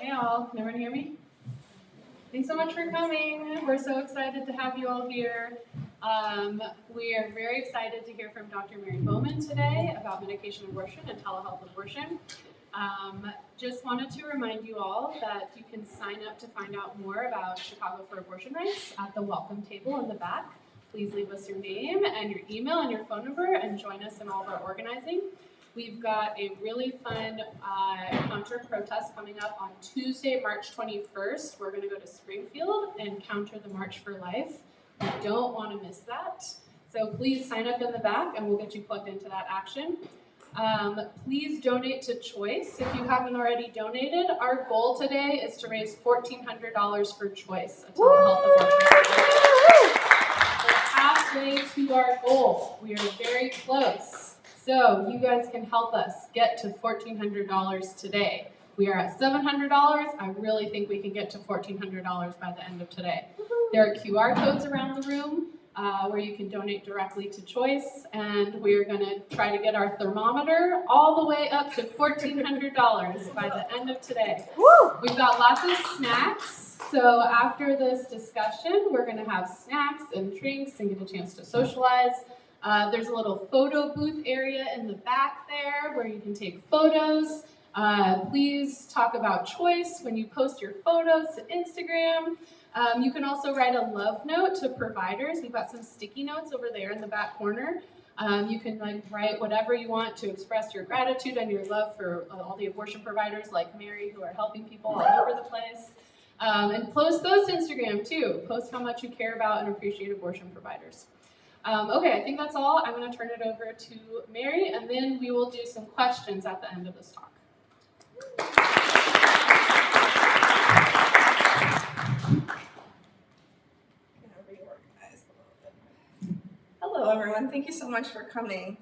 Hey all, can everyone hear me? Thanks so much for coming. We're so excited to have you all here. We are very excited to hear from Dr. Mary Bowman today about medication abortion and telehealth abortion. Just wanted to remind you all that you can sign up to find out more about Chicago for Abortion Rights at the welcome table in the back. Please leave us your name and your email and your phone number and join us in all of our organizing. We've got a really fun counter protest coming up on Tuesday, March 21st. We're going to go to Springfield and counter the March for Life. You don't want to miss that. So please sign up in the back and we'll get you plugged into that action. Please donate to Choix if you haven't already donated. Our goal today is to raise $1,400 for Choix, a telehealth abortion. We're halfway to our goal. We are very close. So you guys can help us get to $1,400 today. We are at $700. I really think we can get to $1,400 by the end of today. There are QR codes around the room where you can donate directly to Choix, and we're going to try to get our thermometer all the way up to $1,400 by the end of today. We've got lots of snacks, so after this discussion, we're going to have snacks and drinks and get a chance to socialize. There's a little photo booth area in the back there where you can take photos. Please talk about Choix when you post your photos to Instagram. You can also write a love note to providers. We've got some sticky notes over there in the back corner. You can write whatever you want to express your gratitude and your love for all the abortion providers like Mary who are helping people all over the place. And post those to Instagram too. Post how much you care about and appreciate abortion providers. Okay, I think that's all. I'm going to turn it over to Mary, and then we will do some questions at the end of this talk. Hello, everyone. Thank you so much for coming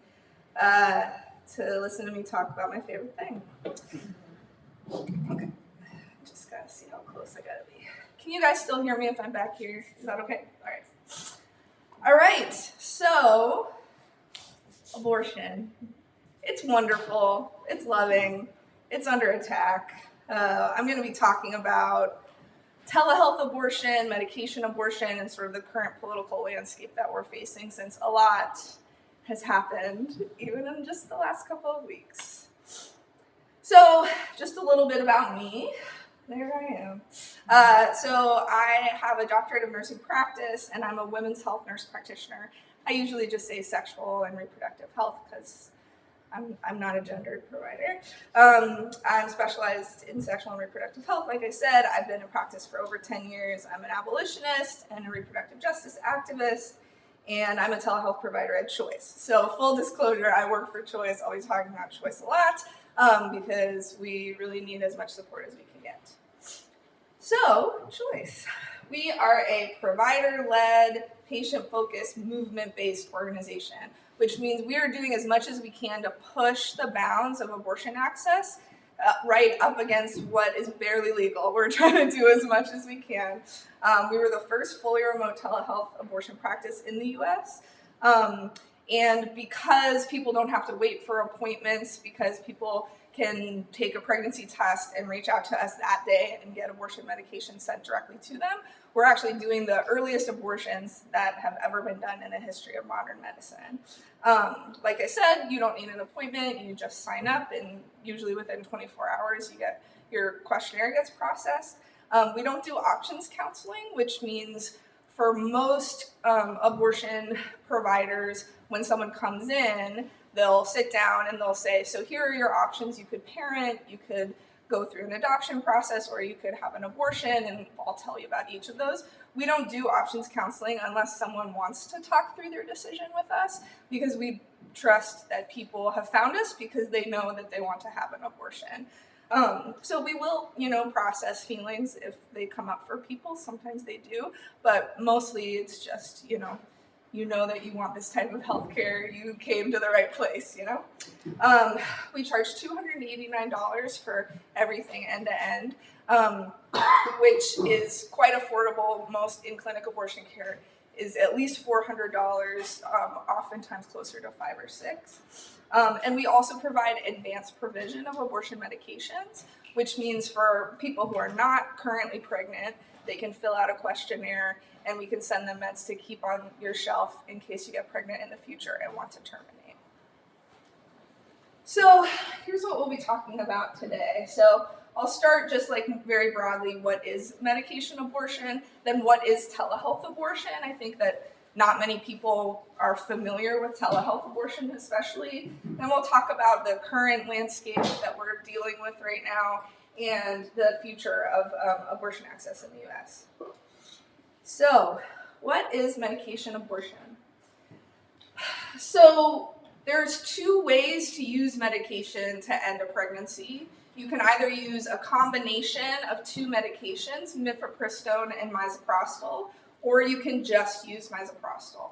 to listen to me talk about my favorite thing. Okay, just gotta see how close I gotta be. Can you guys still hear me if I'm back here? Is that okay? All right. All right, so abortion. It's wonderful, it's loving, it's under attack. I'm going to be talking about telehealth abortion, medication abortion, and sort of the current political landscape that we're facing since a lot has happened, even in just the last couple of weeks. So just a little bit about me. There I am. So I have a doctorate of nursing practice, and I'm a women's health nurse practitioner. I usually just say sexual and reproductive health because I'm not a gendered provider. I'm specialized in sexual and reproductive health. Like I said, I've been in practice for over 10 years. I'm an abolitionist and a reproductive justice activist, and I'm a telehealth provider at Choix. So full disclosure, I work for Choix. I'll be talking about Choix a lot because we really need as much support as we can get. So, Choix. We are a provider-led, patient-focused, movement-based organization, which means we are doing as much as we can to push the bounds of abortion access right up against what is barely legal. We're trying to do as much as we can. We were the first fully remote telehealth abortion practice in the U.S., and because people don't have to wait for appointments, because people can take a pregnancy test and reach out to us that day and get abortion medication sent directly to them, we're actually doing the earliest abortions that have ever been done in the history of modern medicine. Like I said, you don't need an appointment, you just sign up, and usually within 24 hours your questionnaire gets processed. We don't do options counseling, which means for most abortion providers, when someone comes in, they'll sit down and they'll say, so here are your options. You could parent, you could go through an adoption process, or you could have an abortion, and I'll tell you about each of those. We don't do options counseling unless someone wants to talk through their decision with us, because we trust that people have found us because they know that they want to have an abortion. So we will, process feelings if they come up for people. Sometimes they do, but mostly it's just, that you want this type of healthcare, you came to the right place, We charge $289 for everything end to end, which is quite affordable. Most in-clinic abortion care is at least $400, oftentimes closer to $5 or $6. And we also provide advanced provision of abortion medications, which means for people who are not currently pregnant, they can fill out a questionnaire and we can send them meds to keep on your shelf in case you get pregnant in the future and want to terminate. So here's what we'll be talking about today. So I'll start just like very broadly, what is medication abortion, then what is telehealth abortion. I think that not many people are familiar with telehealth abortion especially. Then we'll talk about the current landscape that we're dealing with right now and the future of abortion access in the US. So what is medication abortion? So there's two ways to use medication to end a pregnancy. You can either use a combination of two medications, mifepristone and misoprostol, or you can just use misoprostol.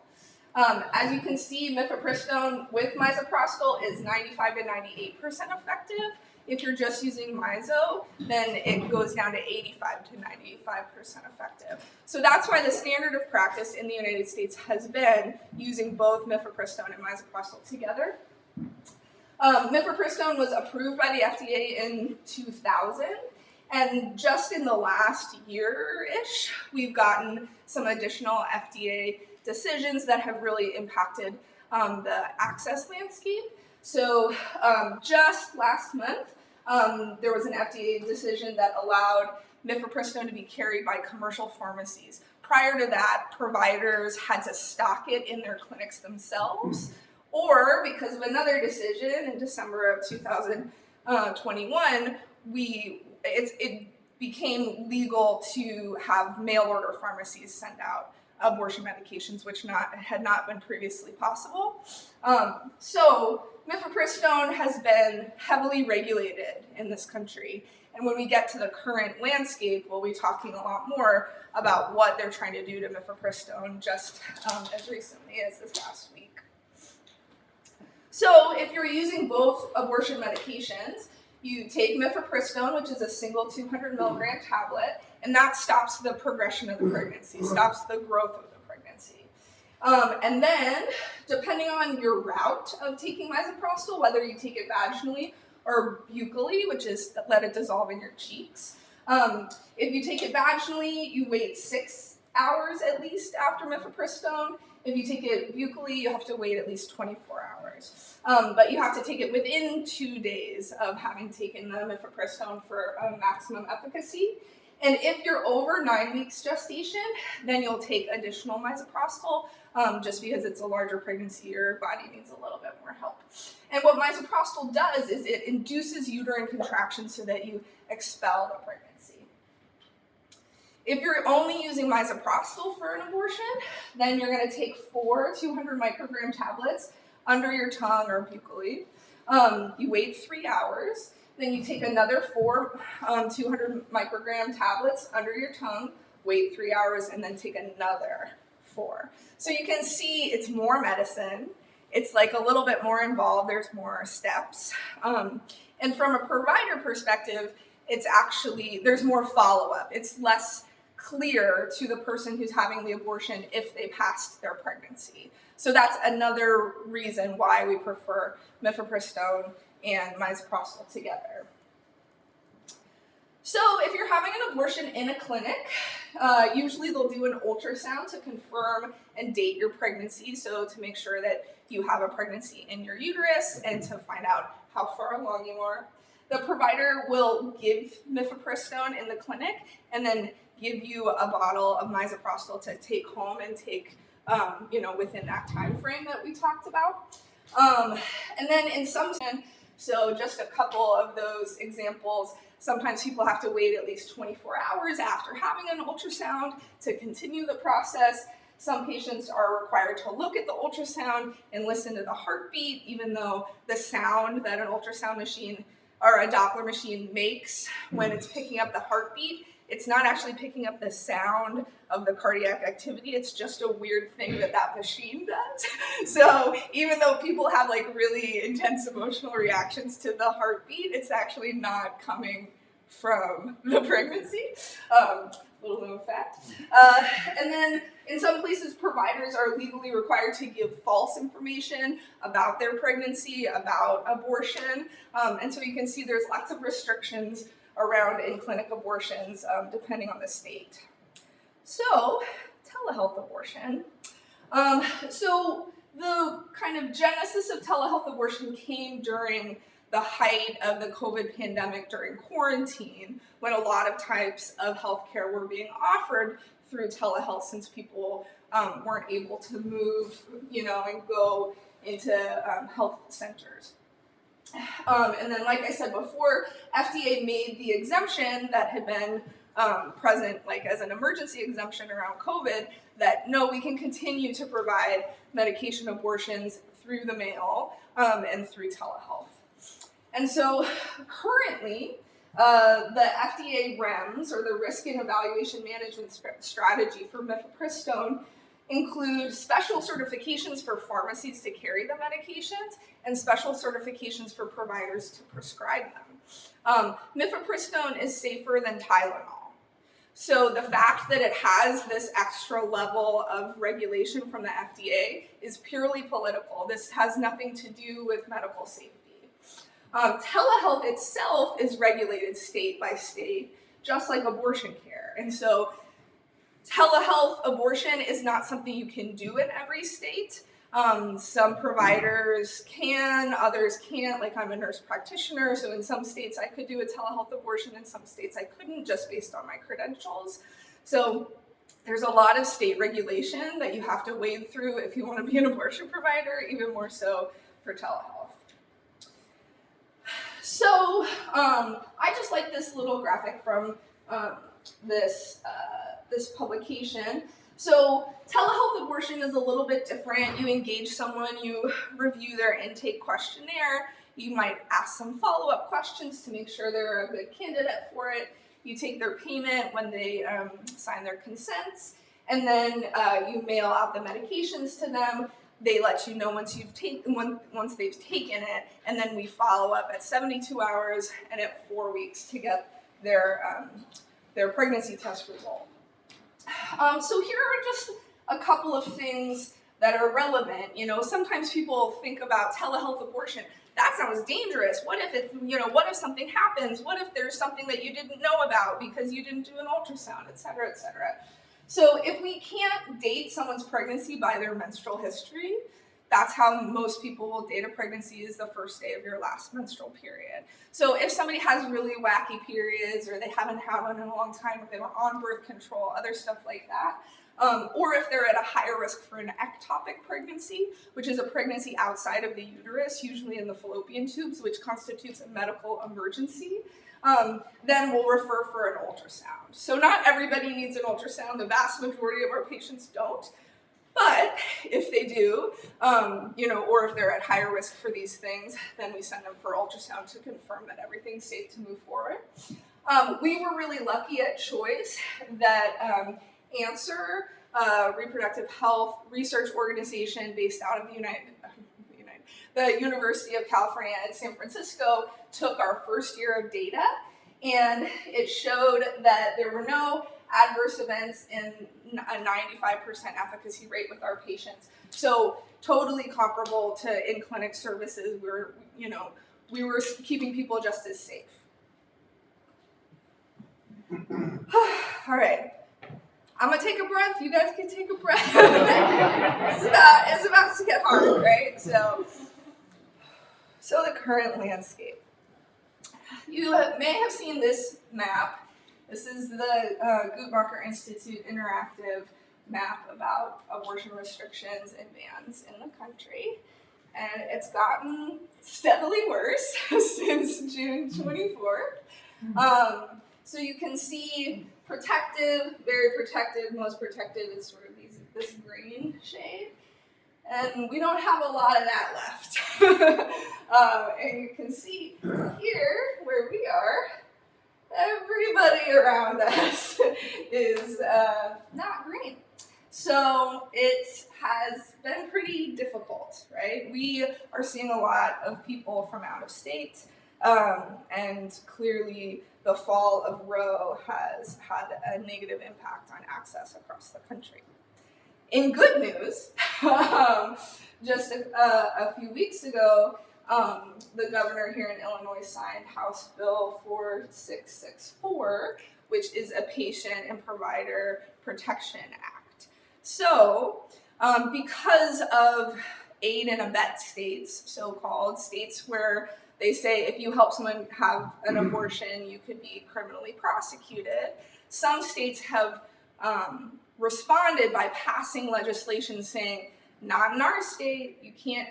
As you can see, mifepristone with misoprostol is 95 to 98% effective. If you're just using miso, then it goes down to 85 to 95% effective. So that's why the standard of practice in the United States has been using both mifepristone and misoprostol together. Mifepristone was approved by the FDA in 2000, and just in the last year-ish, we've gotten some additional FDA decisions that have really impacted the access landscape. So just last month, there was an FDA decision that allowed mifepristone to be carried by commercial pharmacies. Prior to that, providers had to stock it in their clinics themselves, or because of another decision in December of 2021, it became legal to have mail order pharmacies send out abortion medications, which had not been previously possible. So mifepristone has been heavily regulated in this country. And when we get to the current landscape, we'll be talking a lot more about what they're trying to do to mifepristone just as recently as this last week. So if you're using both abortion medications, you take mifepristone, which is a single 200 milligram tablet, and that stops the progression of the pregnancy, stops the growth of the pregnancy. And then, depending on your route of taking misoprostol, whether you take it vaginally or buccally, which is let it dissolve in your cheeks. If you take it vaginally, you wait 6 hours at least after mifepristone. If you take it buccally, you have to wait at least 24 hours. But you have to take it within 2 days of having taken the mifepristone for a maximum efficacy. And if you're over 9 weeks gestation, then you'll take additional misoprostol just because it's a larger pregnancy, your body needs a little bit more help. And what misoprostol does is it induces uterine contractions so that you expel the pregnancy. If you're only using misoprostol for an abortion, then you're going to take 4 200 microgram tablets under your tongue or buccally. You wait 3 hours. Then you take another 4 200 microgram tablets under your tongue, wait 3 hours, and then take another 4. So you can see it's more medicine. It's like a little bit more involved. There's more steps. And from a provider perspective, it's actually, there's more follow-up. It's less clear to the person who's having the abortion if they passed their pregnancy. So that's another reason why we prefer mifepristone and misoprostol together. So if you're having an abortion in a clinic, usually they'll do an ultrasound to confirm and date your pregnancy, so to make sure that you have a pregnancy in your uterus and to find out how far along you are. The provider will give mifepristone in the clinic and then give you a bottle of misoprostol to take home and take within that time frame that we talked about. And then in some, so just a couple of those examples, sometimes people have to wait at least 24 hours after having an ultrasound to continue the process. Some patients are required to look at the ultrasound and listen to the heartbeat, even though the sound that an ultrasound machine or a Doppler machine makes when it's picking up the heartbeat, it's not actually picking up the sound of the cardiac activity. It's just a weird thing that machine does. So even though people have like really intense emotional reactions to the heartbeat, it's actually not coming from the pregnancy. Little known fact. And then In some places, providers are legally required to give false information about their pregnancy, about abortion, and so you can see there's lots of restrictions around in-clinic abortions depending on the state. So, telehealth abortion. So the kind of genesis of telehealth abortion came during the height of the COVID pandemic during quarantine, when a lot of types of healthcare were being offered through telehealth since people weren't able to move, and go into health centers. And then, like I said before, FDA made the exemption that had been present as an emergency exemption around COVID, that no, we can continue to provide medication abortions through the mail and through telehealth. And so currently, the FDA REMS, or the Risk and Evaluation Management Strategy for mifepristone, include special certifications for pharmacies to carry the medications and special certifications for providers to prescribe them. Mifepristone is safer than Tylenol. So the fact that it has this extra level of regulation from the FDA is purely political. This has nothing to do with medical safety. Telehealth itself is regulated state by state, just like abortion care. And so telehealth abortion is not something you can do in every state. Some providers can, others can't. Like, I'm a nurse practitioner, so in some states I could do a telehealth abortion, in some states I couldn't, just based on my credentials. So there's a lot of state regulation that you have to wade through if you want to be an abortion provider, even more so for telehealth. So I just like this little graphic from this publication. So telehealth abortion is a little bit different. You engage someone, you review their intake questionnaire, you might ask some follow-up questions to make sure they're a good candidate for it. You take their payment when they sign their consents, and then you mail out the medications to them. They let you know once they've taken it, and then we follow up at 72 hours and at 4 weeks to get their pregnancy test result. So here are just a couple of things that are relevant. Sometimes people think about telehealth abortion. That sounds dangerous. What if something happens? What if there's something that you didn't know about because you didn't do an ultrasound, et cetera, et cetera. So if we can't date someone's pregnancy by their menstrual history, that's how most people will date a pregnancy, is the first day of your last menstrual period. So if somebody has really wacky periods, or they haven't had one in a long time, or they were on birth control, other stuff like that, or if they're at a higher risk for an ectopic pregnancy, which is a pregnancy outside of the uterus, usually in the fallopian tubes, which constitutes a medical emergency, then we'll refer for an ultrasound. So not everybody needs an ultrasound. The vast majority of our patients don't. But if they do, or if they're at higher risk for these things, then we send them for ultrasound to confirm that everything's safe to move forward. We were really lucky at Choix that Answer, reproductive health research organization based out of the University of California at San Francisco, took our first year of data, and it showed that there were no adverse events and a 95% efficacy rate with our patients. So totally comparable to in-clinic services where, we were keeping people just as safe. All right. I'm gonna take a breath. You guys can take a breath. It's about to get hard, right? So the current landscape. You may have seen this map. This is the Guttmacher Institute interactive map about abortion restrictions and bans in the country. And it's gotten steadily worse since June 24th. So you can see protective, very protective, most protective is sort of this green shade. And we don't have a lot of that left. And you can see here, where we are, everybody around us is not green. So it has been pretty difficult, right? We are seeing a lot of people from out of state, and clearly the fall of Roe has had a negative impact on access across the country. In good news, just a few weeks ago, the governor here in Illinois signed House Bill 4664, which is a Patient and Provider Protection Act. So, because of aid and abet states, so-called states where they say if you help someone have an abortion, you could be criminally prosecuted, some states have responded by passing legislation saying, not in our state, you can't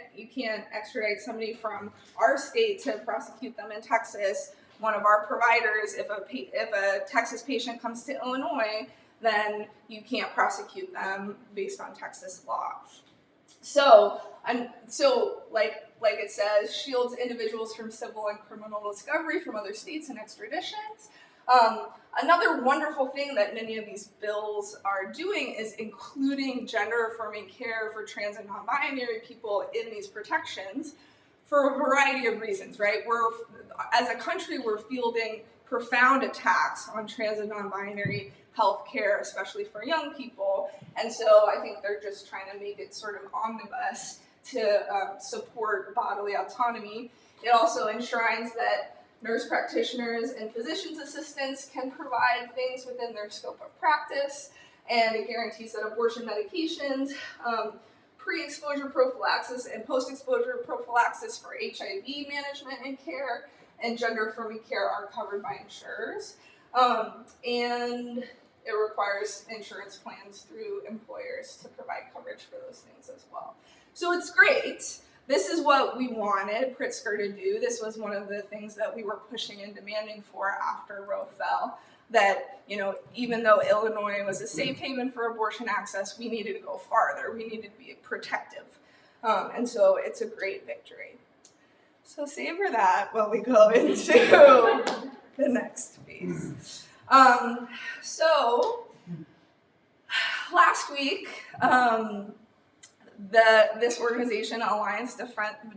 extradite somebody from our state to prosecute them in Texas. One of our providers, if a Texas patient comes to Illinois, then you can't prosecute them based on Texas law. So like it says, shields individuals from civil and criminal discovery from other states and extraditions. Another wonderful thing that many of these bills are doing is including gender-affirming care for trans and non-binary people in these protections for a variety of reasons, right? As a country, we're fielding profound attacks on trans and non-binary health care, especially for young people. And so I think they're just trying to make it sort of omnibus to support bodily autonomy. It also enshrines that nurse practitioners and physician's assistants can provide things within their scope of practice, and it guarantees that abortion medications, pre-exposure prophylaxis and post-exposure prophylaxis for HIV management and care, and gender-affirming care are covered by insurers. And it requires insurance plans through employers to provide coverage for those things as well. So it's great. This is what we wanted Pritzker to do. This was one of the things that we were pushing and demanding for after Roe fell, that, even though Illinois was a safe haven for abortion access, we needed to go farther. We needed to be protective. And so it's a great victory. So savor that while we go into the next piece. So last week, this organization, Alliance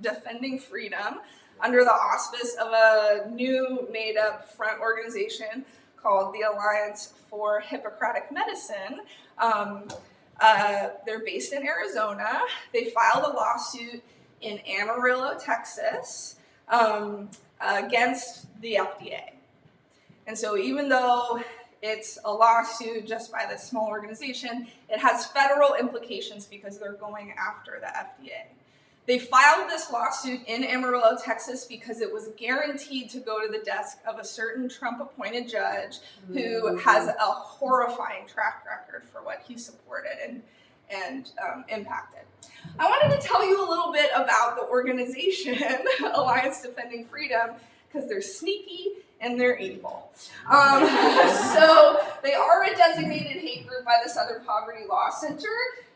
Defending Freedom, under the auspice of a new made-up front organization called the Alliance for Hippocratic Medicine. They're based in Arizona. They filed a lawsuit in Amarillo, Texas, against the FDA. And so even though it's a lawsuit just by this small organization, it has federal implications because they're going after the FDA. They filed this lawsuit in Amarillo, Texas, because it was guaranteed to go to the desk of a certain Trump-appointed judge who has a horrifying track record for what he supported and impacted. I wanted to tell you a little bit about the organization, Alliance Defending Freedom, because they're sneaky and they're evil. So they are a designated hate group by the Southern Poverty Law Center.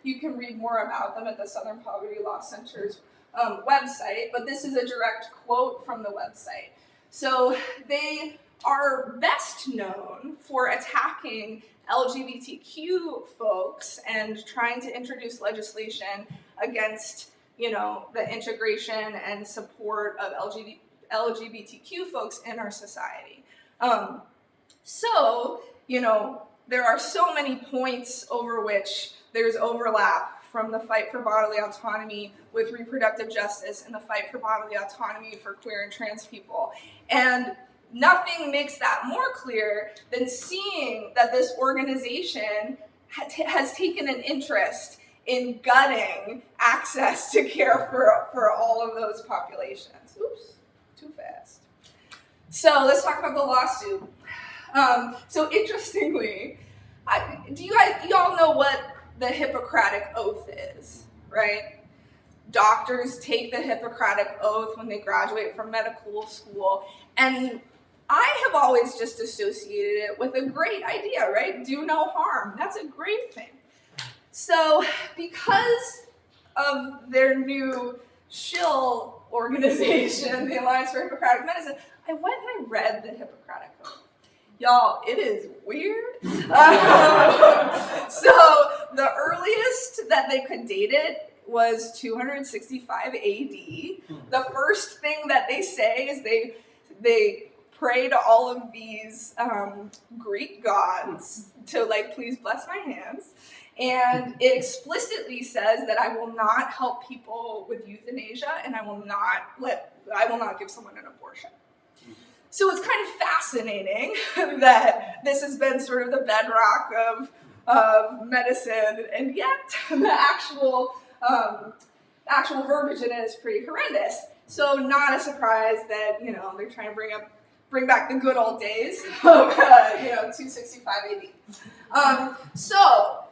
You can read more about them at the Southern Poverty Law Center's website, but this is a direct quote from the website. So they are best known for attacking LGBTQ folks and trying to introduce legislation against, the integration and support of LGBTQ folks in our society. There are so many points over which there's overlap from the fight for bodily autonomy with reproductive justice and the fight for bodily autonomy for queer and trans people. And nothing makes that more clear than seeing that this organization has taken an interest in gutting access to care for all of those populations. Oops, too fast. So let's talk about the lawsuit. So interestingly, you all know what the Hippocratic Oath is, right? Doctors take the Hippocratic Oath when they graduate from medical school, and I have always just associated it with a great idea, right? Do no harm. That's a great thing. So because of their new shill organization, the Alliance for Hippocratic Medicine, I went and I read the Hippocratic Oath. Y'all, it is weird. So the earliest that they could date it was 265 AD. The first thing that they say is they pray to all of these Greek gods to please bless my hands. And it explicitly says that I will not help people with euthanasia, and I will not give someone an abortion. So it's kind of fascinating that this has been sort of the bedrock of medicine, and yet the actual verbiage in it is pretty horrendous. So not a surprise that they're trying to bring back the good old days of 265 AD. So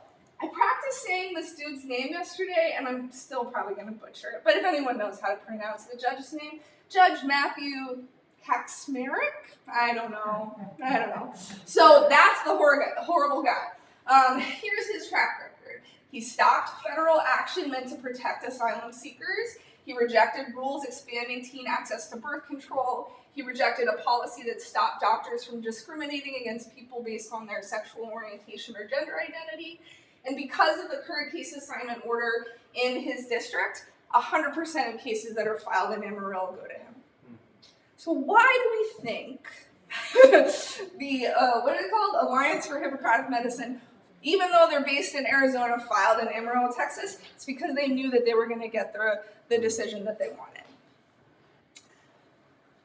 I practiced saying this dude's name yesterday, and I'm still probably going to butcher it. But if anyone knows how to pronounce the judge's name, Judge Matthew Kaczmarek? I don't know. So that's the horrible guy. Here's his track record. He stopped federal action meant to protect asylum seekers. He rejected rules expanding teen access to birth control. He rejected a policy that stopped doctors from discriminating against people based on their sexual orientation or gender identity. And because of the current case assignment order in his district, 100% of cases that are filed in Amarillo go to him. So why do we think the, what is it called? Alliance for Hippocratic Medicine, even though they're based in Arizona, filed in Amarillo, Texas? It's because they knew that they were going to get the decision that they wanted.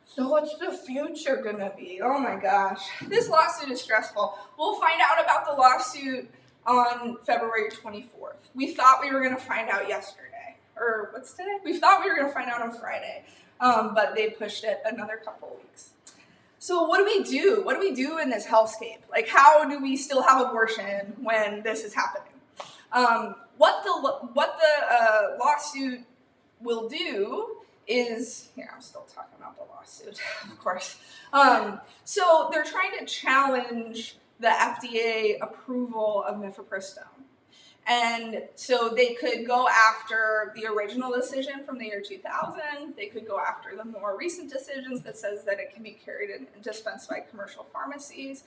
So what's the future going to be? Oh my gosh. This lawsuit is stressful. We'll find out about the lawsuit on February 24th. We thought we were going to find out yesterday. Or what's today? We thought we were going to find out on Friday. But they pushed it another couple of weeks. So what do we do? What do we do in this hellscape? Like, how do we still have abortion when this is happening? What the lawsuit will do is, here, I'm still talking about the lawsuit, of course. So they're trying to challenge the FDA approval of mifepristone. And so they could go after the original decision from the year 2000. They could go after the more recent decisions that says that it can be carried and dispensed by commercial pharmacies.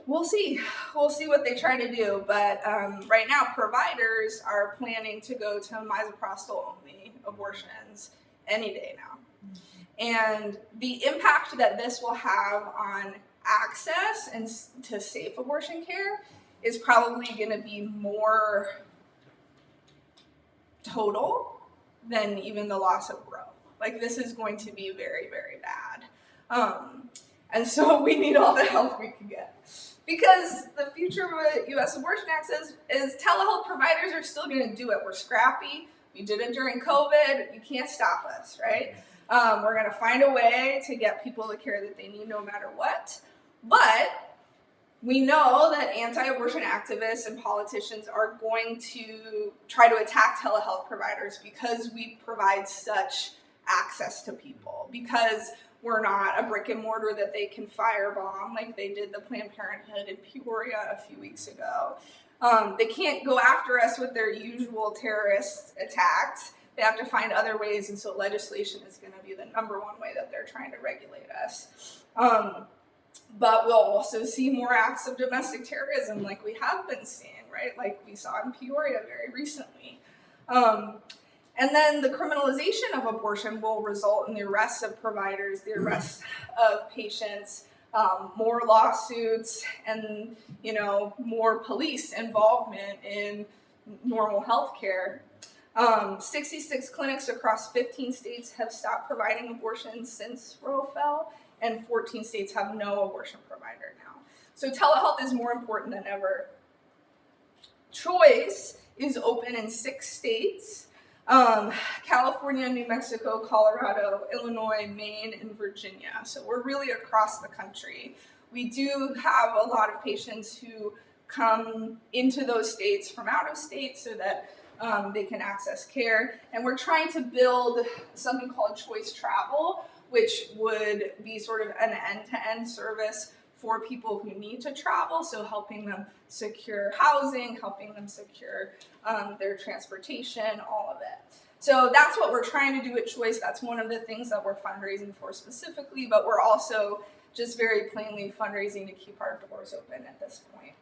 We'll see. We'll see what they try to do. But right now, providers are planning to go to misoprostol-only abortions any day now. And the impact that this will have on access and to safe abortion care is probably going to be more total than even the loss of Roe. Like, this is going to be very, very bad. And so we need all the help we can get. Because the future of U.S. abortion access is telehealth providers are still going to do it. We're scrappy. We did it during COVID. You can't stop us, right? We're going to find a way to get people the care that they need no matter what. But we know that anti-abortion activists and politicians are going to try to attack telehealth providers because we provide such access to people, because we're not a brick and mortar that they can firebomb like they did the Planned Parenthood in Peoria a few weeks ago. They can't go after us with their usual terrorist attacks. They have to find other ways, and so legislation is going to be the number one way that they're trying to regulate us. But we'll also see more acts of domestic terrorism like we have been seeing, right? Like we saw in Peoria very recently. And then the criminalization of abortion will result in the arrest of providers, the arrest of patients, more lawsuits, and more police involvement in normal health care. 66 clinics across 15 states have stopped providing abortion since Roe fell, and 14 states have no abortion provider now. So telehealth is more important than ever. Choix is open in 6 states: California, New Mexico, Colorado, Illinois, Maine, and Virginia. So we're really across the country. We do have a lot of patients who come into those states from out of state so that they can access care. And we're trying to build something called Choice Travel, which would be sort of an end-to-end service for people who need to travel, so helping them secure housing, helping them secure their transportation, all of it. So that's what we're trying to do at Choice. That's one of the things that we're fundraising for specifically, but we're also just very plainly fundraising to keep our doors open at this point.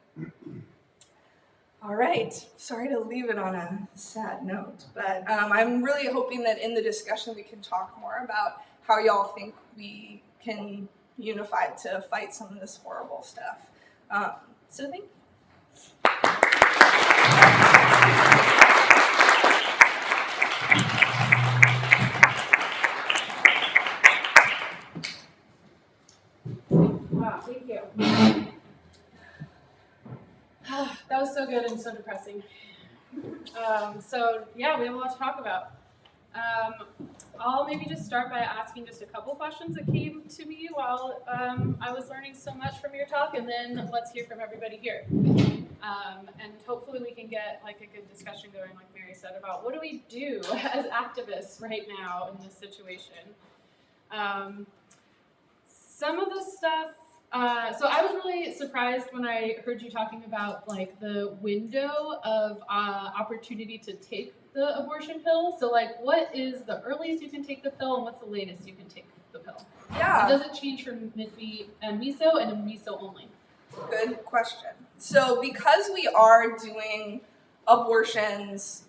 All right, sorry to leave it on a sad note, but I'm really hoping that in the discussion we can talk more about how y'all think we can unify to fight some of this horrible stuff. So thank you. Wow, thank you. That was so good and so depressing. So yeah, we have a lot to talk about. I'll maybe just start by asking just a couple questions that came to me while I was learning so much from your talk, and then let's hear from everybody here. And hopefully we can get like a good discussion going, like Mary said, about what do we do as activists right now in this situation. Some of the stuff, so I was really surprised when I heard you talking about like the window of opportunity to take the abortion pill. So like, what is the earliest you can take the pill and what's the latest you can take the pill? Yeah. And does it change from MIFI and MISO and MISO only? Good question. So because we are doing abortions,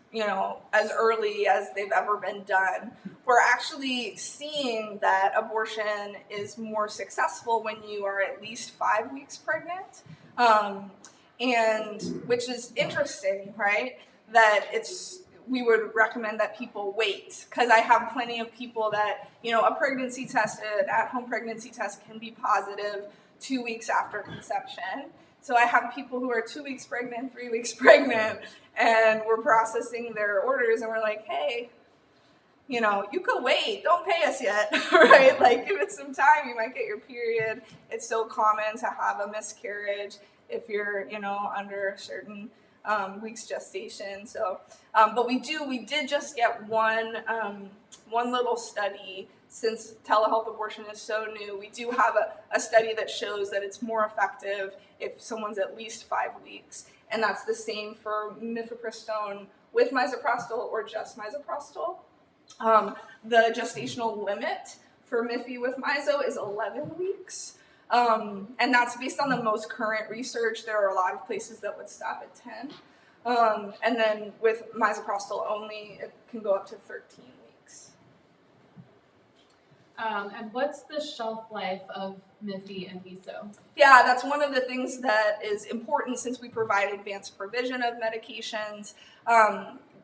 as early as they've ever been done, we're actually seeing that abortion is more successful when you are at least 5 weeks pregnant, and which is interesting, right? That we would recommend that people wait, because I have plenty of people that, a pregnancy test, an at-home pregnancy test can be positive 2 weeks after conception. So I have people who are 2 weeks pregnant, 3 weeks pregnant, and we're processing their orders, and we're like, hey, you could wait, don't pay us yet, right? Like, give it some time, you might get your period. It's so common to have a miscarriage if you're, under a certain weeks gestation. So, but we did just get one little study. Since telehealth abortion is so new, we do have a study that shows that it's more effective if someone's at least 5 weeks. And that's the same for mifepristone with misoprostol or just misoprostol. The gestational limit for MIFI with miso is 11 weeks. And that's based on the most current research. There are a lot of places that would stop at 10. And then with misoprostol only, it can go up to 13 weeks. And what's the shelf life of MIFI and MISO? Yeah, that's one of the things that is important since we provide advanced provision of medications.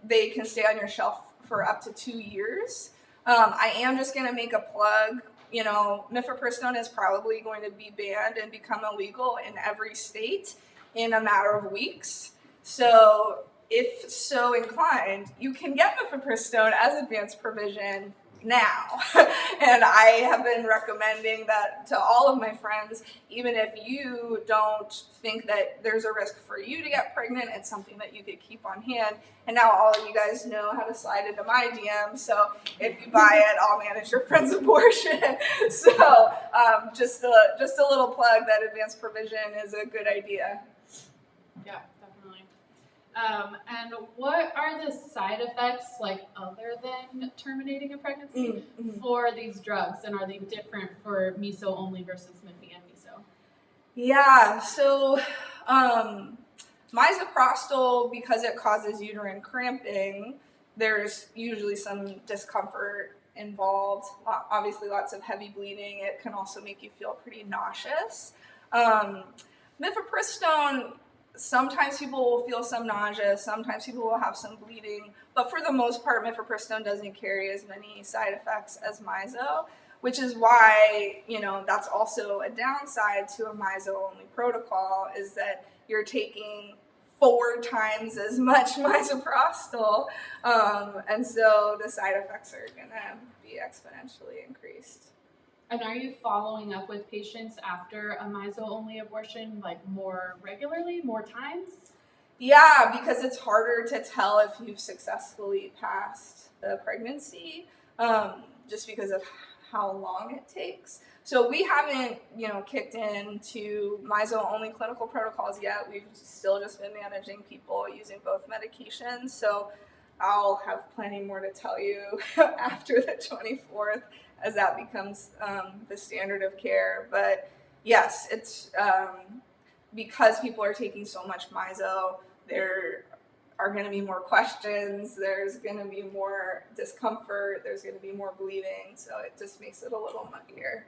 They can stay on your shelf for up to 2 years. I am just going to make a plug. Mifepristone is probably going to be banned and become illegal in every state in a matter of weeks. So if so inclined, you can get mifepristone as advanced provision now. And I have been recommending that to all of my friends, even if you don't think that there's a risk for you to get pregnant, it's something that you could keep on hand. And now all of you guys know how to slide into my DM, so if you buy it, I'll manage your friend's abortion. So just a little plug that advanced provision is a good idea. Yeah, definitely. And what are the side effects, like other than terminating a pregnancy, for these drugs? And are they different for MISO only versus MIFI and MISO? Yeah, so misoprostol, because it causes uterine cramping, there's usually some discomfort involved. Obviously, lots of heavy bleeding. It can also make you feel pretty nauseous. Mifepristone, sometimes people will feel some nausea, sometimes people will have some bleeding, but for the most part, mifepristone doesn't carry as many side effects as miso, which is why, that's also a downside to a miso-only protocol, is that you're taking 4 times as much misoprostol, and so the side effects are going to be exponentially increased. And are you following up with patients after a miso-only abortion, like more regularly, more times? Yeah, because it's harder to tell if you've successfully passed the pregnancy, just because of how long it takes. So we haven't, kicked into miso-only clinical protocols yet. We've still just been managing people using both medications. So I'll have plenty more to tell you after the 24th as that becomes the standard of care. But yes, it's because people are taking so much miso, there are going to be more questions, there's going to be more discomfort, there's going to be more bleeding, so it just makes it a little muddier.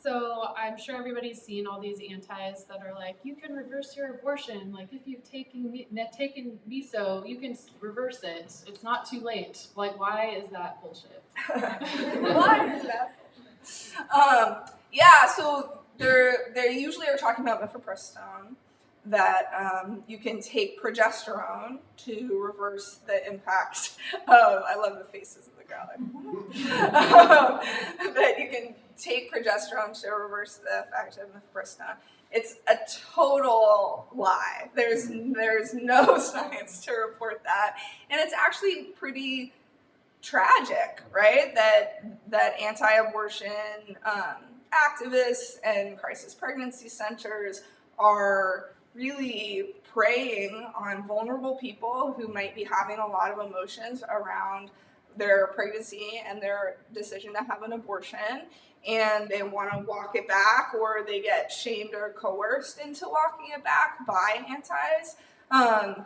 So I'm sure everybody's seen all these antis that are like, you can reverse your abortion. Like if you've taken miso, you can reverse it. It's not too late. Like, why is that bullshit? Why is that bullshit? Yeah, so they usually are talking about mifepristone, that you can take progesterone to reverse the impact of, I love the faces of the crowd, that you can take progesterone to reverse the effect of mifepristone. It's a total lie. There's no science to report that, and it's actually pretty tragic, right? That anti-abortion activists and crisis pregnancy centers are really preying on vulnerable people who might be having a lot of emotions around their pregnancy and their decision to have an abortion, and they want to walk it back, or they get shamed or coerced into walking it back by antis,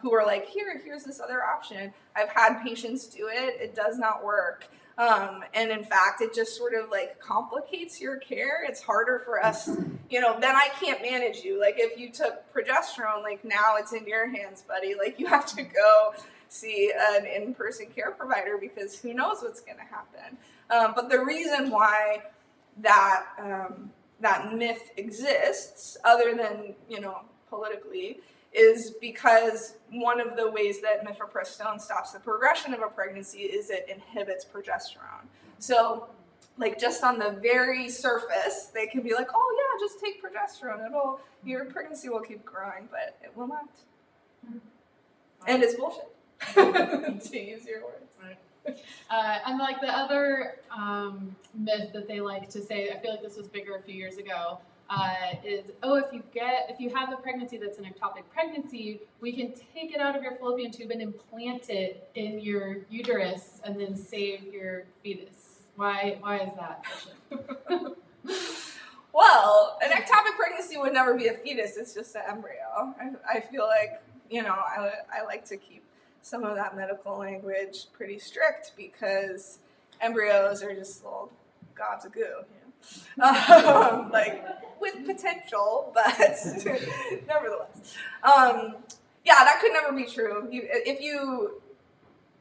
who are like, here's this other option. I've had patients do it. It does not work. And in fact, it just sort of like complicates your care. It's harder for us, then I can't manage you. Like if you took progesterone, like now it's in your hands, buddy. Like you have to go see an in-person care provider because who knows what's going to happen. But the reason why that myth exists, other than, politically, is because one of the ways that mifepristone stops the progression of a pregnancy is it inhibits progesterone. So, like just on the very surface, they can be like, oh yeah, just take progesterone. Your pregnancy will keep growing, but it will not. And it's bullshit, to use your words. Right. And like the other myth that they like to say, I feel like this was bigger a few years ago, is, if you have a pregnancy that's an ectopic pregnancy, we can take it out of your fallopian tube and implant it in your uterus and then save your fetus. Why is that? Well, an ectopic pregnancy would never be a fetus. It's just an embryo. I feel like, I like to keep some of that medical language pretty strict because embryos are just little gobs of goo, like with potential, but nevertheless, that could never be true.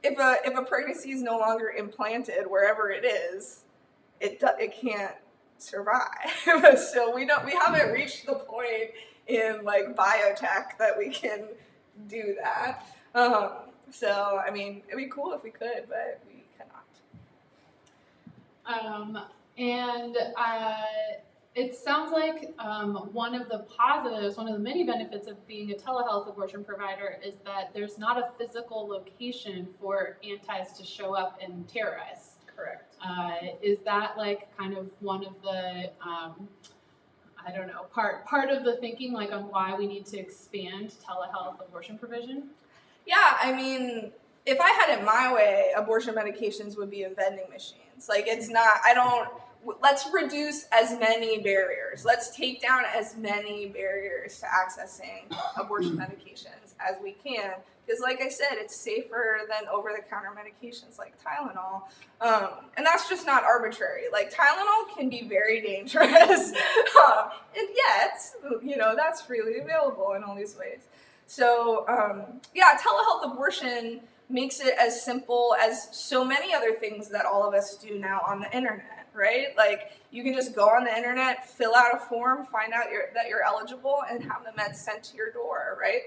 If a pregnancy is no longer implanted wherever it is, it can't survive. So we haven't reached the point in like biotech that we can do that. So I mean, it'd be cool if we could, but we cannot. It sounds like one of the positives, one of the many benefits of being a telehealth abortion provider is that there's not a physical location for antis to show up and terrorize. Correct. Is that like kind of one of the, part of the thinking like on why we need to expand telehealth abortion provision? Yeah, I mean, if I had it my way, abortion medications would be in vending machines. Like let's reduce as many barriers. Let's take down as many barriers to accessing abortion medications as we can. Because like I said, it's safer than over-the-counter medications like Tylenol. And that's just not arbitrary. Like Tylenol can be very dangerous. And yet, that's freely available in all these ways. So, telehealth abortion makes it as simple as so many other things that all of us do now on the internet, right? Like you can just go on the internet, fill out a form, find out that you're eligible, and have the meds sent to your door, right?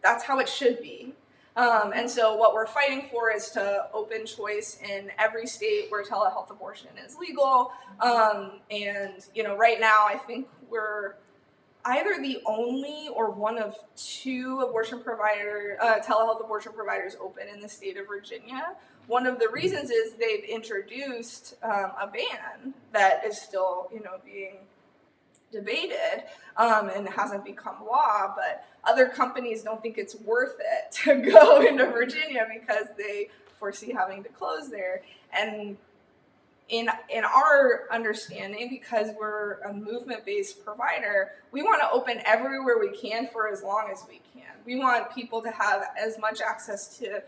That's how it should be. And so what we're fighting for is to open choice in every state where telehealth abortion is legal. Right now I think we're either the only or one of two telehealth abortion providers open in the state of Virginia. One of the reasons is they've introduced a ban that is still, being debated and hasn't become law, but other companies don't think it's worth it to go into Virginia because they foresee having to close there. And in our understanding, because we're a movement-based provider, we want to open everywhere we can for as long as we can. We want people to have as much access to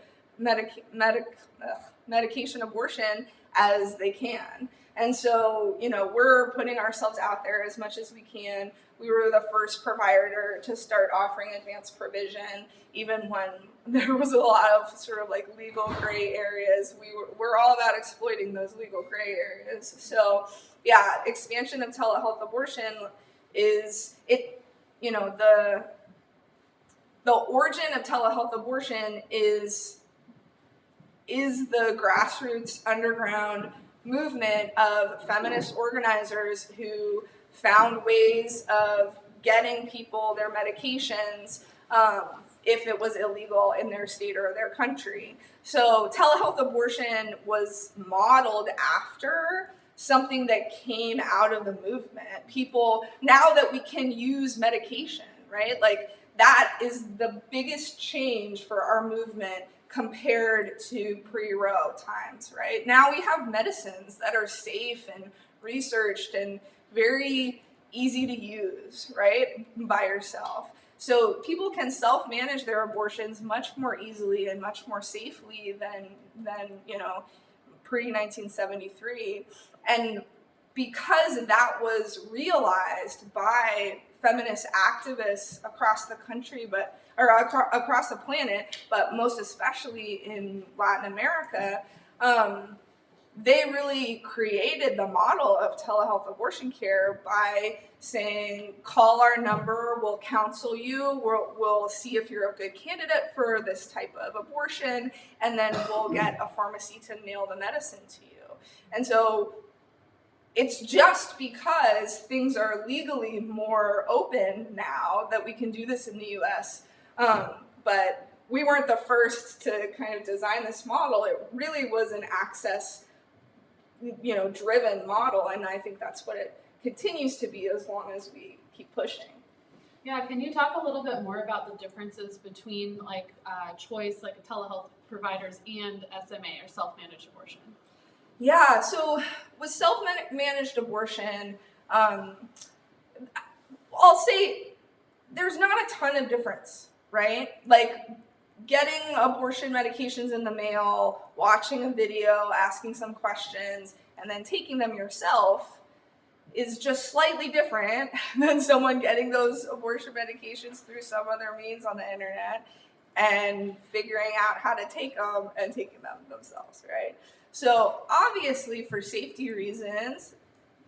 medication abortion as they can. And so, we're putting ourselves out there as much as we can. We were the first provider to start offering advanced provision, even when there was a lot of sort of like legal gray areas. We're all about exploiting those legal gray areas. So yeah, expansion of telehealth abortion is the origin of telehealth abortion is the grassroots underground movement of feminist organizers who found ways of getting people their medications if it was illegal in their state or their country. So telehealth abortion was modeled after something that came out of the movement. People, now that we can use medication, right? Like that is the biggest change for our movement compared to pre-Roe times, right? Now we have medicines that are safe and researched and very easy to use, right, by yourself. So people can self-manage their abortions much more easily and much more safely than pre-1973. And because that was realized by feminist activists across the country, across the planet, but most especially in Latin America, they really created the model of telehealth abortion care by saying, call our number, we'll counsel you, we'll see if you're a good candidate for this type of abortion, and then we'll get a pharmacy to mail the medicine to you. And so it's just because things are legally more open now that we can do this in the US. But we weren't the first to kind of design this model. It really was an access, driven model. And I think that's what it continues to be as long as we keep pushing. Yeah, can you talk a little bit more about the differences between Choix, like telehealth providers, and SMA, or self-managed abortion? Yeah, so with self-managed abortion, I'll say there's not a ton of difference, right? Like getting abortion medications in the mail, watching a video, asking some questions, and then taking them yourself is just slightly different than someone getting those abortion medications through some other means on the internet and figuring out how to take them and taking them themselves, right? So obviously for safety reasons,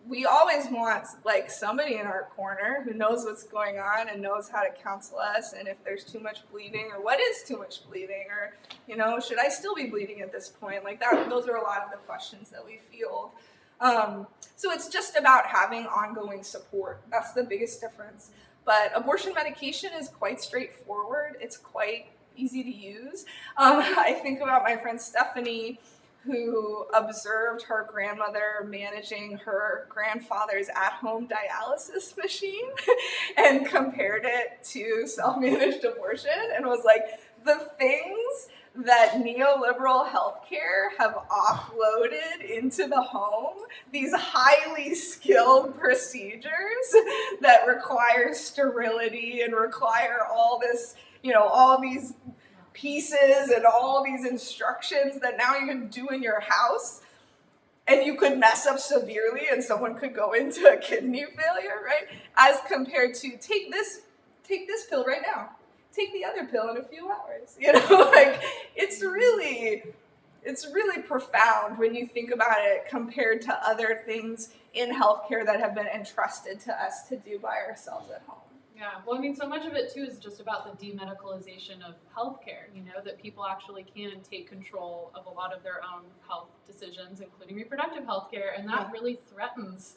we always want like somebody in our corner who knows what's going on and knows how to counsel us, and if there's too much bleeding or what is too much bleeding, or should I still be bleeding at this point? Like that, those are a lot of the questions that we field. So it's just about having ongoing support. That's the biggest difference. But abortion medication is quite straightforward. It's quite easy to use. I think about my friend Stephanie, who observed her grandmother managing her grandfather's at-home dialysis machine and compared it to self-managed abortion and was like, the things that neoliberal healthcare have offloaded into the home, these highly skilled procedures that require sterility and require all this, all these pieces and all these instructions that now you can do in your house, and you could mess up severely and someone could go into a kidney failure, right? As compared to take this pill right now, take the other pill in a few hours. Like it's really profound when you think about it compared to other things in healthcare that have been entrusted to us to do by ourselves at home. Yeah, well, I mean, so much of it too is just about the demedicalization of healthcare, that people actually can take control of a lot of their own health decisions, including reproductive healthcare, and that really threatens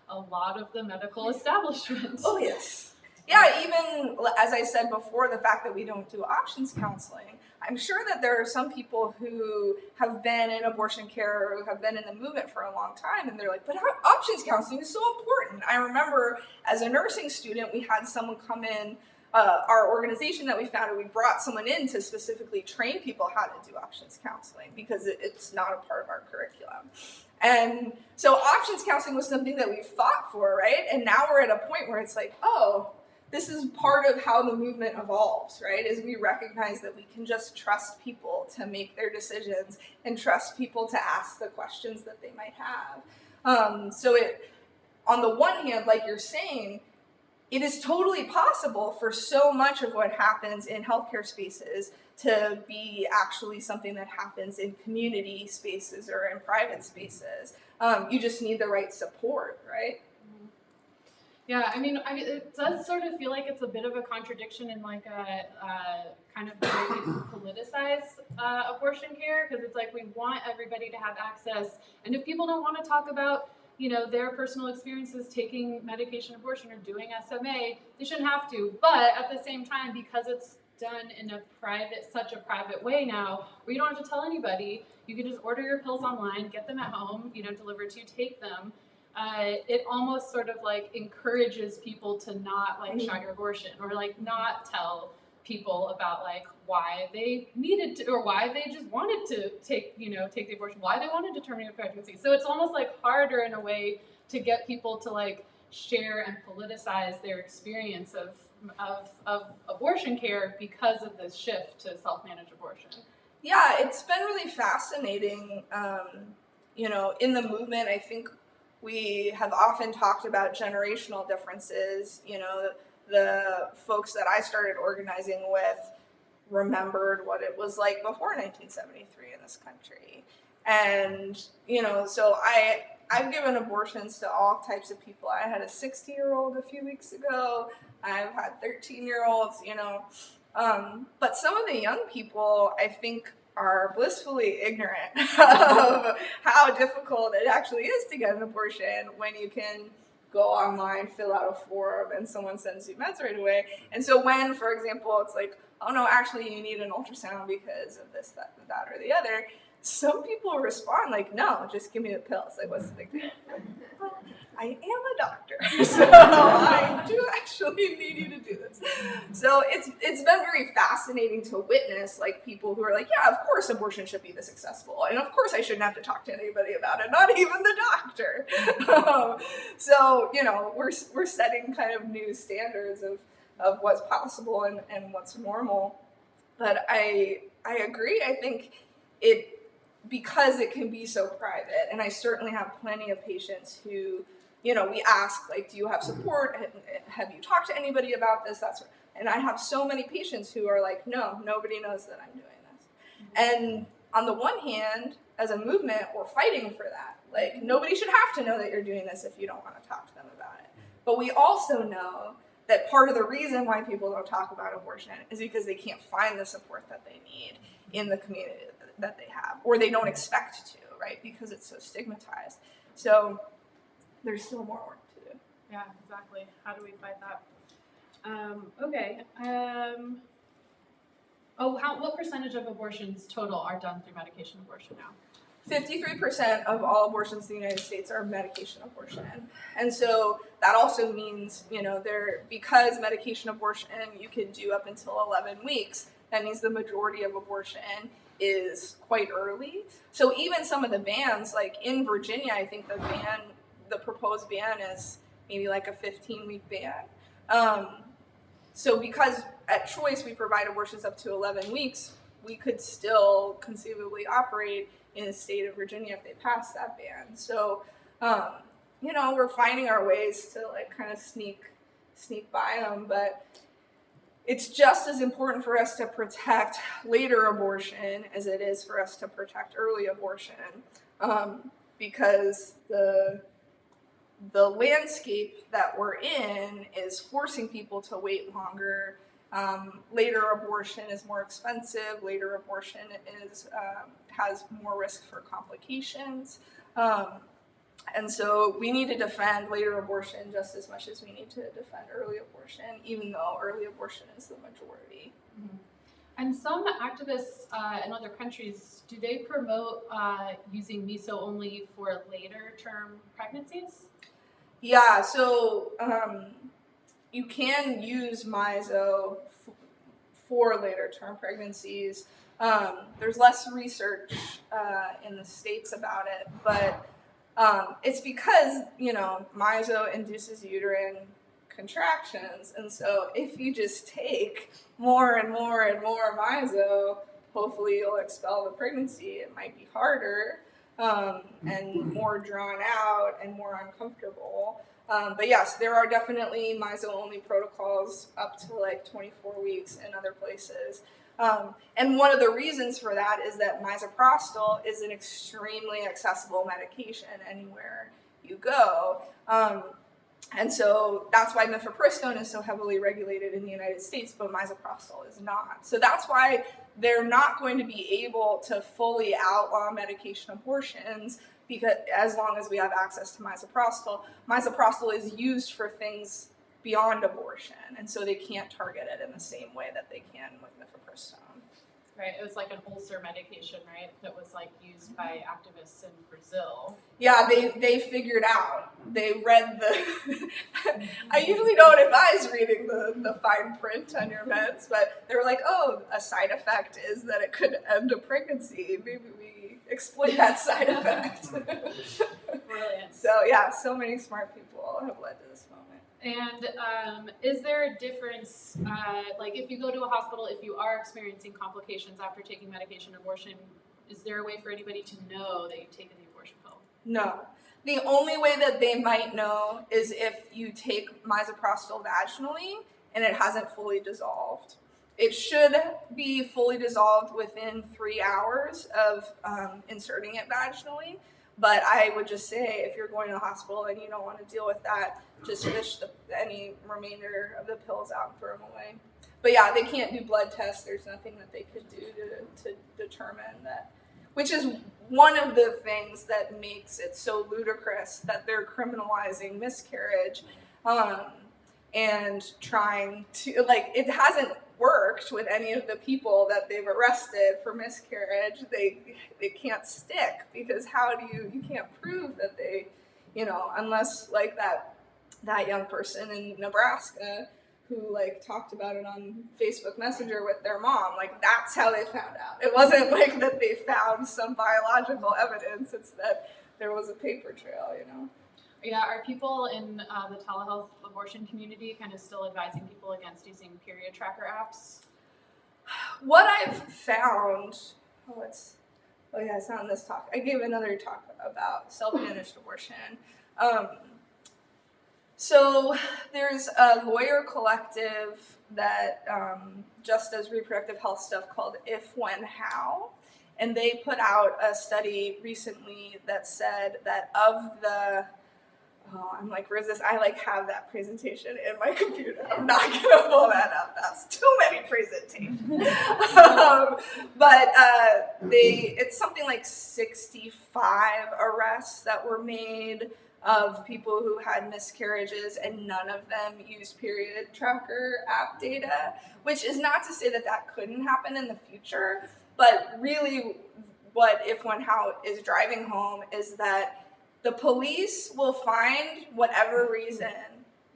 a lot of the medical establishment. Oh, yes. Yeah, even as I said before, the fact that we don't do options counseling, I'm sure that there are some people who have been in abortion care or who have been in the movement for a long time, and they're like, but options counseling is so important. I remember as a nursing student, we had someone come in, our organization that we founded, we brought someone in to specifically train people how to do options counseling because it's not a part of our curriculum. And so options counseling was something that we fought for, right? And now we're at a point where it's like, oh, this is part of how the movement evolves, right? Is we recognize that we can just trust people to make their decisions and trust people to ask the questions that they might have. So on the one hand, like you're saying, it is totally possible for so much of what happens in healthcare spaces to be actually something that happens in community spaces or in private spaces. You just need the right support, right? Yeah, I mean, it does sort of feel like it's a bit of a contradiction in like a kind of the way we politicize abortion care, because it's like we want everybody to have access, and if people don't want to talk about, you know, their personal experiences taking medication abortion or doing SMA, they shouldn't have to. But at the same time, because it's done in a such a private way now, where you don't have to tell anybody, you can just order your pills online, get them at home, you know, delivered to you, take them. It almost sort of like encourages people to not like shun your abortion, or like not tell people about like why they needed to, or why they just wanted to take the abortion, why they wanted to terminate a pregnancy. So it's almost like harder in a way to get people to like share and politicize their experience of abortion care because of this shift to self-managed abortion. Yeah, it's been really fascinating. In the movement, I think we have often talked about generational differences. The folks that I started organizing with remembered what it was like before 1973 in this country. And, so I've given abortions to all types of people. I had a 60-year-old a few weeks ago. I've had 13-year-olds, but some of the young people, I think, are blissfully ignorant of how difficult it actually is to get an abortion when you can go online, fill out a form, and someone sends you meds right away. And so when, for example, it's like, oh no, actually you need an ultrasound because of this, that, or the other, some people respond like, no, just give me the pills. Like, what's the big deal? Well, I am a doctor, so I do actually need you to do this. So it's been very fascinating to witness like people who are like, yeah, of course abortion should be this accessible, and of course I shouldn't have to talk to anybody about it, not even the doctor. So we're setting kind of new standards of what's possible and what's normal. But I agree. I think because it can be so private, and I certainly have plenty of patients who, we ask, like, do you have support? Have you talked to anybody about this? And I have so many patients who are like, no, nobody knows that I'm doing this. And on the one hand, as a movement, we're fighting for that. Like, nobody should have to know that you're doing this if you don't want to talk to them about it. But we also know that part of the reason why people don't talk about abortion is because they can't find the support that they need in the community that they have, or they don't expect to, right? Because it's so stigmatized. So there's still more work to do. Yeah, exactly. How do we fight that? Okay. What percentage of abortions total are done through medication abortion now? 53% of all abortions in the United States are medication abortion. And so that also means, because medication abortion you can do up until 11 weeks, that means the majority of abortion is quite early. So even some of the bans, like in Virginia, I think the proposed ban is maybe like a 15-week ban. So because at Choix we provide abortions up to 11 weeks, we could still conceivably operate in the state of Virginia if they pass that ban. So, we're finding our ways to like kind of sneak by them, but it's just as important for us to protect later abortion as it is for us to protect early abortion, because the landscape that we're in is forcing people to wait longer. Later abortion is more expensive. Later abortion has more risk for complications. And so we need to defend later abortion just as much as we need to defend early abortion, even though early abortion is the majority. Mm-hmm. And some activists in other countries, do they promote using miso only for later term pregnancies? Yeah, so you can use miso for later term pregnancies. There's less research in the States about it, but it's because, miso induces uterine contractions. And so if you just take more and more and more miso, hopefully you'll expel the pregnancy. It might be harder, and more drawn out and more uncomfortable. But yes, there are definitely MISO-only protocols up to like 24 weeks in other places. And one of the reasons for that is that misoprostol is an extremely accessible medication anywhere you go. And so that's why mifepristone is so heavily regulated in the United States, but misoprostol is not. So that's why they're not going to be able to fully outlaw medication abortions, because as long as we have access to misoprostol, misoprostol is used for things beyond abortion, and so they can't target it in the same way that they can with mifepristone. Right, it was like an ulcer medication, right, that was like used by activists in Brazil. Yeah, they figured out. They read the. I usually don't advise reading the fine print on your meds, but they were like, oh, a side effect is that it could end a pregnancy. Maybe we exploit that side effect. Brilliant. So yeah, so many smart people have led to this moment. And is there a difference, like if you go to a hospital, if you are experiencing complications after taking medication abortion, is there a way for anybody to know that you've taken the abortion pill? No. The only way that they might know is if you take misoprostol vaginally and it hasn't fully dissolved. It should be fully dissolved within 3 hours of inserting it vaginally. But I would just say, if you're going to the hospital and you don't want to deal with that, just fish any remainder of the pills out and throw them away. But yeah, they can't do blood tests. There's nothing that they could do to determine that, which is one of the things that makes it so ludicrous that they're criminalizing miscarriage and trying to, like, it hasn't worked with any of the people that they've arrested for miscarriage. They can't stick, because how do you can't prove that they, unless like that young person in Nebraska who like talked about it on Facebook Messenger with their mom. Like, that's how they found out. It wasn't like that they found some biological evidence. It's that there was a paper trail, Yeah, are people in the telehealth abortion community kind of still advising people against using period tracker apps? What I've found, it's not in this talk. I gave another talk about self-managed abortion. So there's a lawyer collective that just does reproductive health stuff called If, When, How. And they put out a study recently that said that of the, I'm like, where's this? I have that presentation in my computer. I'm not going to pull that up. That's too many presentations. But it's something like 65 arrests that were made of people who had miscarriages, and none of them used period tracker app data, which is not to say that couldn't happen in the future, but really what If, When, How is driving home is that the police will find whatever reason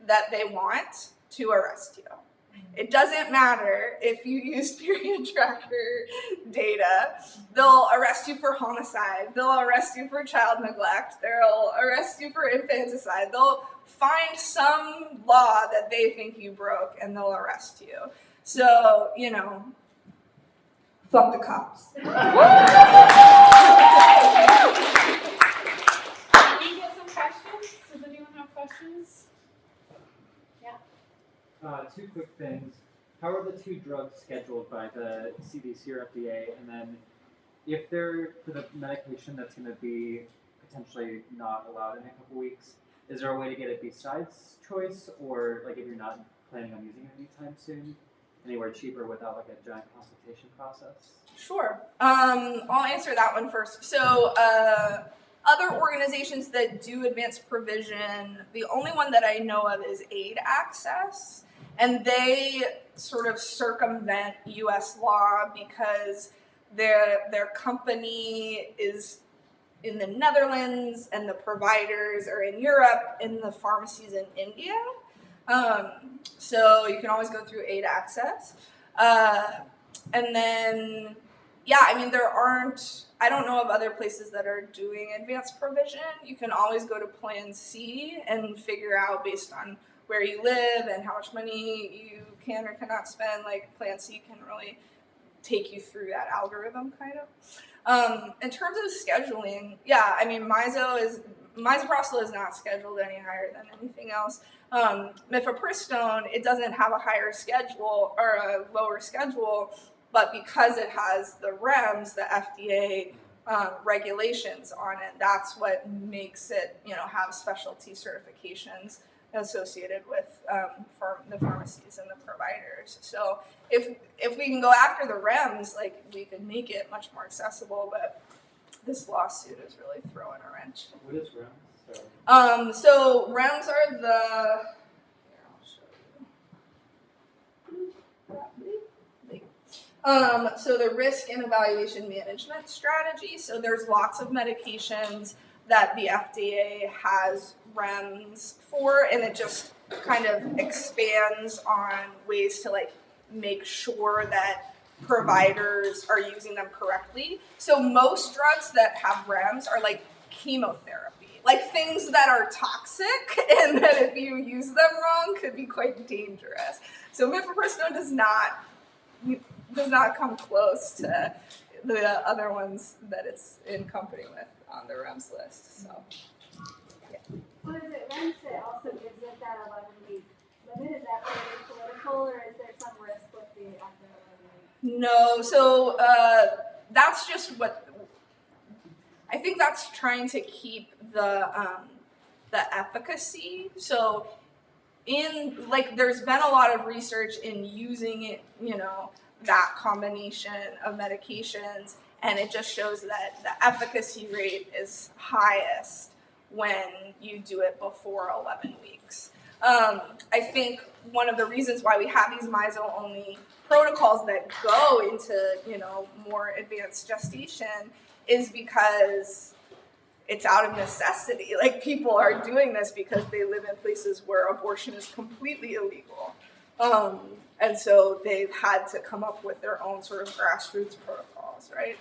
that they want to arrest you. It doesn't matter if you use period tracker data. They'll arrest you for homicide. They'll arrest you for child neglect. They'll arrest you for infanticide. They'll find some law that they think you broke and they'll arrest you. So, fuck the cops. Can we get some questions? Does anyone have questions? Two quick things. How are the two drugs scheduled by the CDC or FDA? And then if they're for the medication that's going to be potentially not allowed in a couple weeks, is there a way to get it besides Choice? Or like if you're not planning on using it anytime soon, anywhere cheaper without like a giant consultation process? Sure. I'll answer that one first. So other organizations that do advanced provision, the only one that I know of is Aid Access, and they sort of circumvent U.S. law because their company is in the Netherlands and the providers are in Europe and the pharmacies in India. So you can always go through Aid Access. And then, I don't know of other places that are doing advanced provision. You can always go to Plan C and figure out based on where you live and how much money you can or cannot spend. Like, Plan C can really take you through that algorithm kind of. In terms of scheduling, yeah, I mean, misoprostol is not scheduled any higher than anything else. Mifepristone, it doesn't have a higher schedule or a lower schedule, but because it has the REMS, the FDA regulations on it, that's what makes it, have specialty certifications associated with the pharmacies and the providers. So if we can go after the REMS, like, we can make it much more accessible, but this lawsuit is really throwing a wrench. What is REMS? So REMS are the, here, I'll show you. So the risk and evaluation management strategy. So there's lots of medications that the FDA has REMS for, and it just kind of expands on ways to like make sure that providers are using them correctly. So most drugs that have REMS are like chemotherapy, like things that are toxic and that if you use them wrong could be quite dangerous. So mifepristone does not come close to the other ones that it's in company with on the REMS list. So, yeah. Well, is it REMS that also gives it that 11-week limit? Is that very political, or is there some risk with the after 11 weeks? No, so that's just what I think. That's trying to keep the efficacy. So there's been a lot of research in using it, that combination of medications, and it just shows that the efficacy rate is highest when you do it before 11 weeks. I think one of the reasons why we have these MISO-only protocols that go into, more advanced gestation is because it's out of necessity. Like, people are doing this because they live in places where abortion is completely illegal. And so they've had to come up with their own sort of grassroots protocols, right?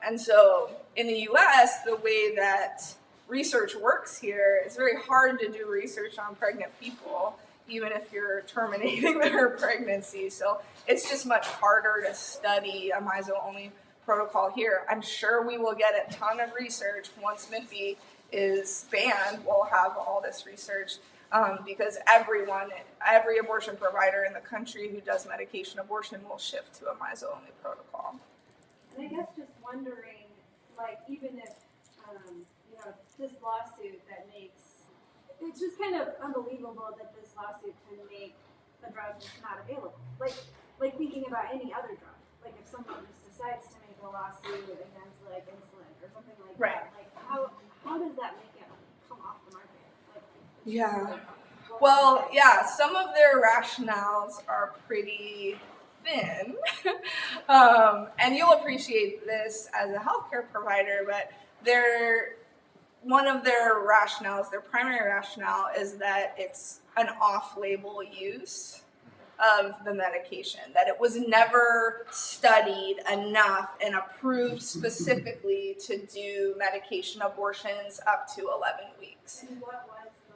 And so in the US, the way that research works here, it's very hard to do research on pregnant people, even if you're terminating their pregnancy. So it's just much harder to study a MISO-only protocol here. I'm sure we will get a ton of research once MIFI is banned. We'll have all this research. Because every abortion provider in the country who does medication abortion will shift to a MISO-only protocol. And I guess just wondering, like, even if, this lawsuit that makes, it's just kind of unbelievable that this lawsuit can make a drug that's not available. Like thinking about any other drug. Like, if someone just decides to make a lawsuit against, like, insulin or something like Right. that, like, how does that make it come off the market? Yeah. Well, yeah, some of their rationales are pretty thin. And you'll appreciate this as a healthcare provider, but one of their rationales, their primary rationale, is that it's an off-label use of the medication, that it was never studied enough and approved specifically to do medication abortions up to 11 weeks. And what was the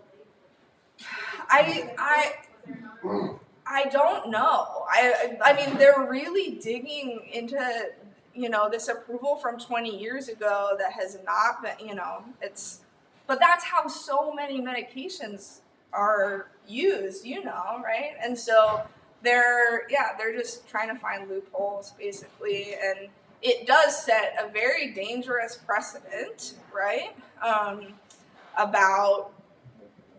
label? I don't know. I mean, they're really digging into, this approval from 20 years ago that has not been, but that's how so many medications are used, right? And so they're just trying to find loopholes, basically, and it does set a very dangerous precedent, right? About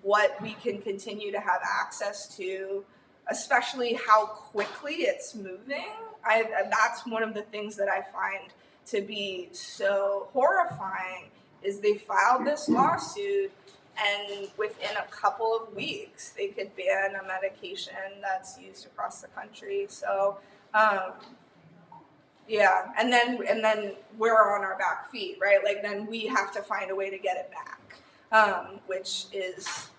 what we can continue to have access to, especially how quickly it's moving. That's one of the things that I find to be so horrifying, is they filed this lawsuit and within a couple of weeks they could ban a medication that's used across the country. So yeah, and then we're on our back feet, right? Like, then we have to find a way to get it back, which is,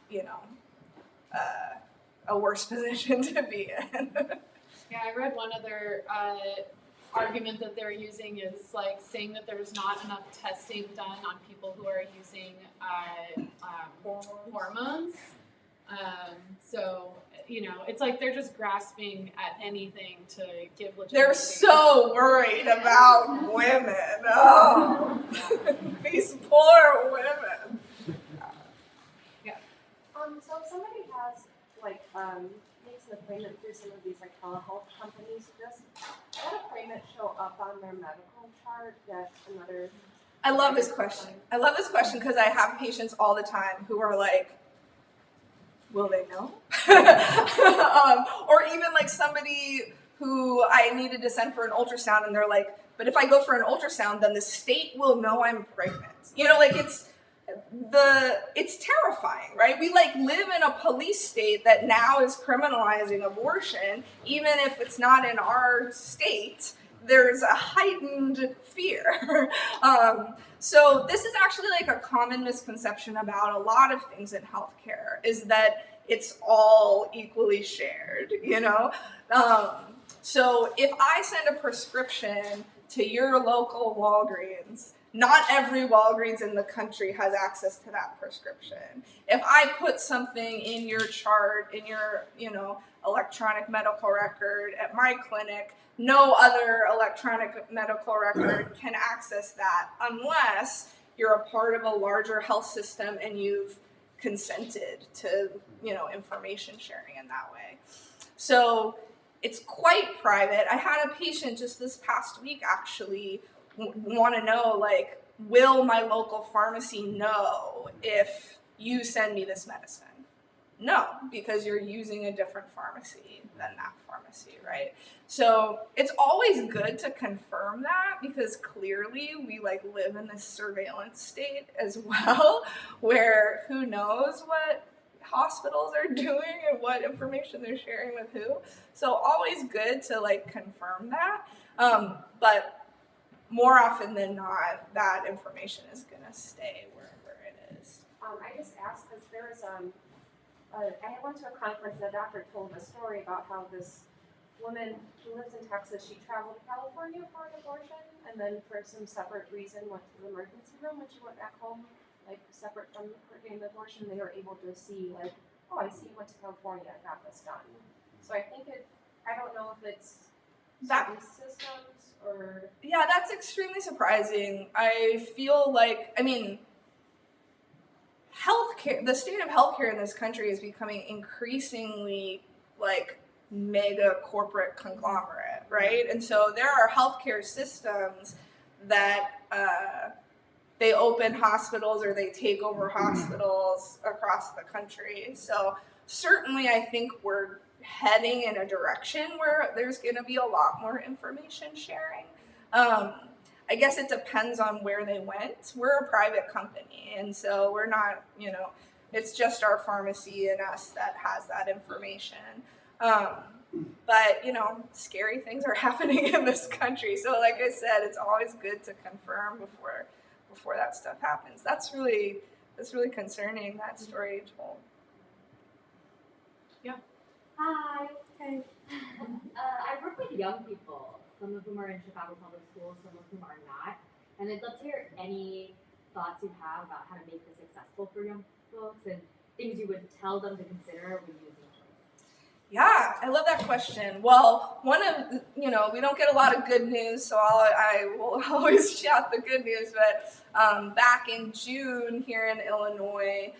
a worse position to be in. Yeah, I read one other argument that they're using is like saying that there's not enough testing done on people who are using hormones. So it's like they're just grasping at anything to give legitimate. They're so worried about women. Oh, these poor women. So if somebody has makes an appointment through some of these telehealth companies, does that appointment show up on their medical chart that another? I love this question. I love this question because I have patients all the time who are like, will they know? Or even somebody who I needed to send for an ultrasound and they're like, but if I go for an ultrasound, then the state will know I'm pregnant. It's terrifying, right? We live in a police state that now is criminalizing abortion, even if it's not in our state. There's a heightened fear. So this is actually a common misconception about a lot of things in healthcare, is that it's all equally shared, So if I send a prescription to your local Walgreens, not every Walgreens in the country has access to that prescription. If I put something in your chart, in your, electronic medical record at my clinic, no other electronic medical record can access that unless you're a part of a larger health system and you've consented to, information sharing in that way. So it's quite private. I had a patient just this past week actually want to know, will my local pharmacy know if you send me this medicine? No, because you're using a different pharmacy than that pharmacy, right? So it's always good to confirm that, because clearly we live in this surveillance state as well, where who knows what hospitals are doing and what information they're sharing with who. So always good to confirm that. But more often than not, that information is gonna stay wherever it is. I just asked because there was I went to a conference and the doctor told a story about how this woman who lives in Texas, she traveled to California for an abortion and then for some separate reason went to the emergency room. When she went back home, separate from her getting the abortion, they were able to see oh, I see you went to California and got this done. So I think I don't know if it's certain systems or. Yeah, that's extremely surprising. I feel healthcare, the state of healthcare in this country is becoming increasingly mega corporate conglomerate, right? And so there are healthcare systems that they open hospitals or they take over hospitals across the country. So certainly I think we're heading in a direction where there's going to be a lot more information sharing. I guess it depends on where they went. We're a private company, and so we're not, it's just our pharmacy and us that has that information. But, scary things are happening in this country. So like I said, it's always good to confirm before that stuff happens. That's really concerning, that story you told. Yeah. Hi. Hey. I work with young people. Some of them are in Chicago public schools, some of them are not. And I'd love to hear any thoughts you have about how to make this accessible for young folks and things you would tell them to consider when using Choix. Yeah, I love that question. Well, we don't get a lot of good news, so I will always shout the good news. But back in June here in Illinois,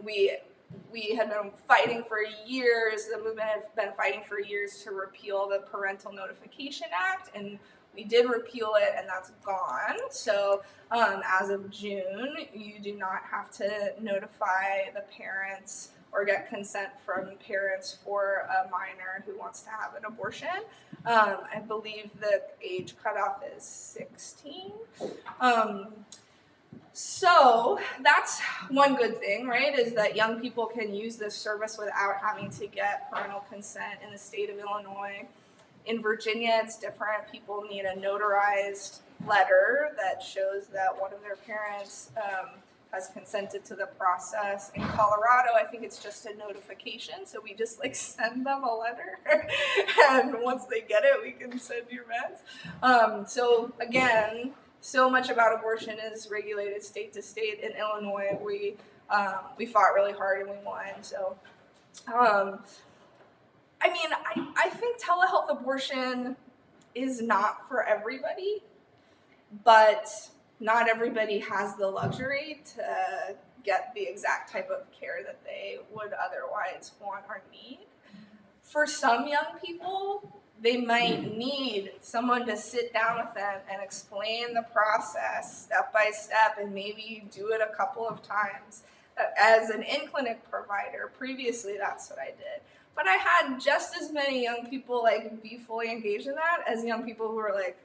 we had been fighting for years, the movement had been fighting for years to repeal the Parental Notification Act, and we did repeal it, and that's gone. So as of June, you do not have to notify the parents or get consent from parents for a minor who wants to have an abortion. I believe the age cutoff is 16. So that's one good thing, right, is that young people can use this service without having to get parental consent in the state of Illinois. In Virginia, it's different. People need a notarized letter that shows that one of their parents has consented to the process. In Colorado, I think it's just a notification, so we just send them a letter, and once they get it, we can send you meds. So again, so much about abortion is regulated state to state. In Illinois, we fought really hard and we won. So I mean, I think telehealth abortion is not for everybody, but not everybody has the luxury to get the exact type of care that they would otherwise want or need. For some young people, they might need someone to sit down with them and explain the process step by step, and maybe do it a couple of times. As an in-clinic provider, previously that's what I did. But I had just as many young people like be fully engaged in that as young people who were like,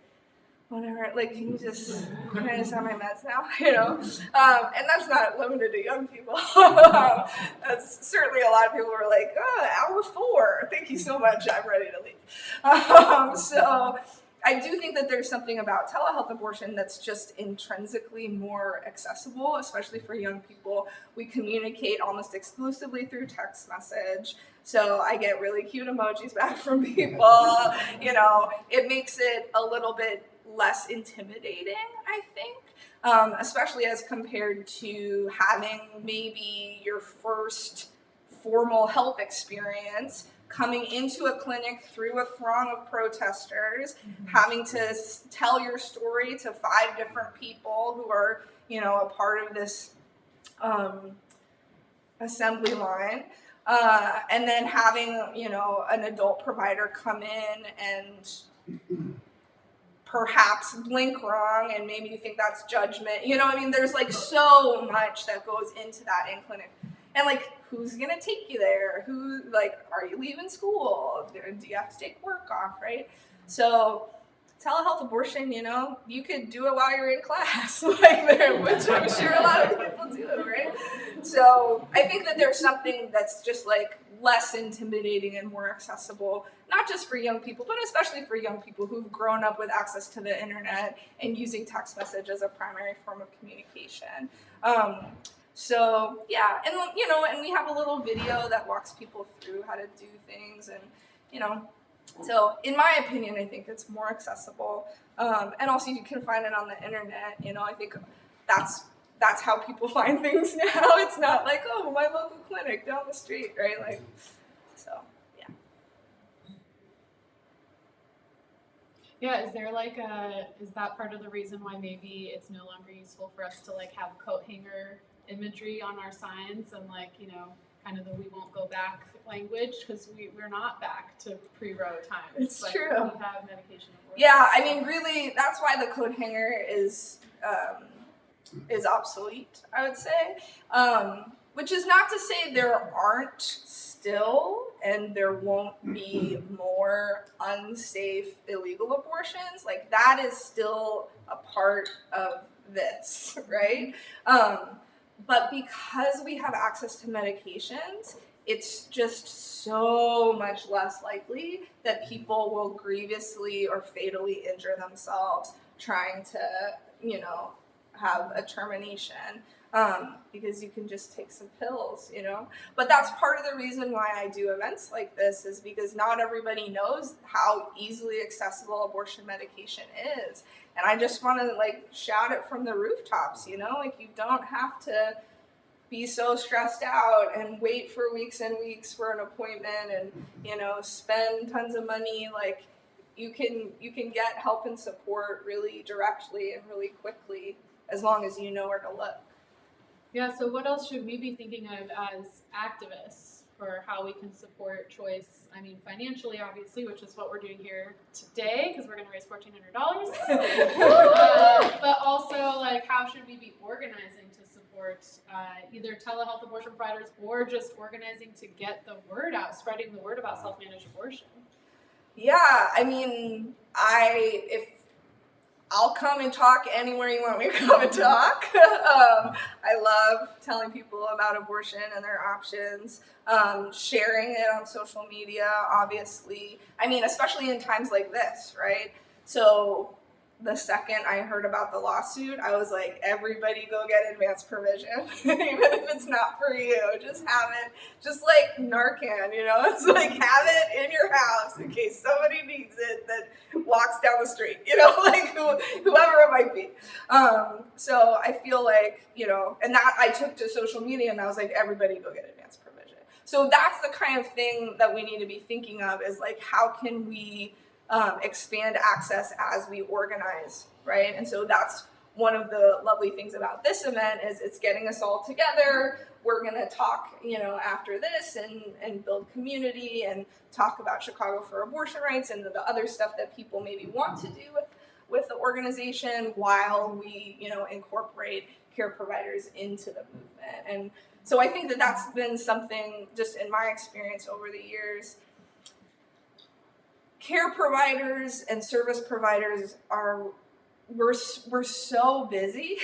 whatever, like, can I just have my meds now, you know? And that's not limited to young people. That's certainly a lot of people were like, oh, hour 4, thank you so much, I'm ready to leave. So I do think that there's something about telehealth abortion that's just intrinsically more accessible, especially for young people. We communicate almost exclusively through text message. So I get really cute emojis back from people. You know, it makes it a little bit less intimidating, I think, especially as compared to having maybe your first formal health experience, coming into a clinic through a throng of protesters, having to tell your story to 5 different people who are, you know, a part of this assembly line, and then having, you know, an adult provider come in and perhaps blink wrong, and maybe you think that's judgment. You know, I mean, there's like so much that goes into that in clinic. And like, who's gonna take you there? Who, like, are you leaving school? Do you have to take work off, right? So telehealth abortion, you know, you could do it while you're in class, like there, which I'm sure a lot of people do, right? So I think that there's something that's just like less intimidating and more accessible, not just for young people, but especially for young people who've grown up with access to the internet and using text message as a primary form of communication. So yeah, and you know, and we have a little video that walks people through how to do things, and you know, so in my opinion, I think it's more accessible, and also you can find it on the internet. You know, I think that's how people find things now. It's not like, oh, my local clinic down the street, right? Like, so yeah. Yeah, is there like is that part of the reason why maybe it's no longer useful for us to like have coat hanger imagery on our signs and like, you know, kind of the we won't go back language, because we're not back to pre-Roe times. It's like, true. We have medication abortion. Yeah, I mean, really, that's why the coat hanger is obsolete, I would say. Which is not to say there aren't still, and there won't be more unsafe illegal abortions. Like, that is still a part of this, right? But because we have access to medications, it's just so much less likely that people will grievously or fatally injure themselves trying to, you know, have a termination, because you can just take some pills, you know. But that's part of the reason why I do events like this, is because not everybody knows how easily accessible abortion medication is. And I just want to like shout it from the rooftops, you know, like you don't have to be so stressed out and wait for weeks and weeks for an appointment and, you know, spend tons of money. Like, you can get help and support really directly and really quickly, as long as you know where to look. Yeah, so what else should we be thinking of as activists for how we can support Choix? I mean, financially, obviously, which is what we're doing here today, because we're going to raise $1,400. But also, like, how should we be organizing to support either telehealth abortion providers or just organizing to get the word out, spreading the word about self-managed abortion? Yeah, I mean, I'll come and talk anywhere you want me to come and talk. I love telling people about abortion and their options, sharing it on social media, obviously. I mean, especially in times like this, right? So the second I heard about the lawsuit, I was like, everybody go get advance provision, even if it's not for you. Just have it, just like Narcan, you know? It's like, have it in your house in case somebody needs it that walks down the street, you know, like whoever it might be. So I feel like, you know, and that I took to social media, and I was like, everybody go get advance provision. So that's the kind of thing that we need to be thinking of, is like, how can we expand access as we organize, right? And so that's one of the lovely things about this event, is it's getting us all together. We're going to talk, after this and build community and talk about Chicago for abortion rights and the other stuff that people maybe want to do with the organization, while we, incorporate care providers into the movement. And so I think that that's been something, just in my experience over the years. Care providers and service providers we're so busy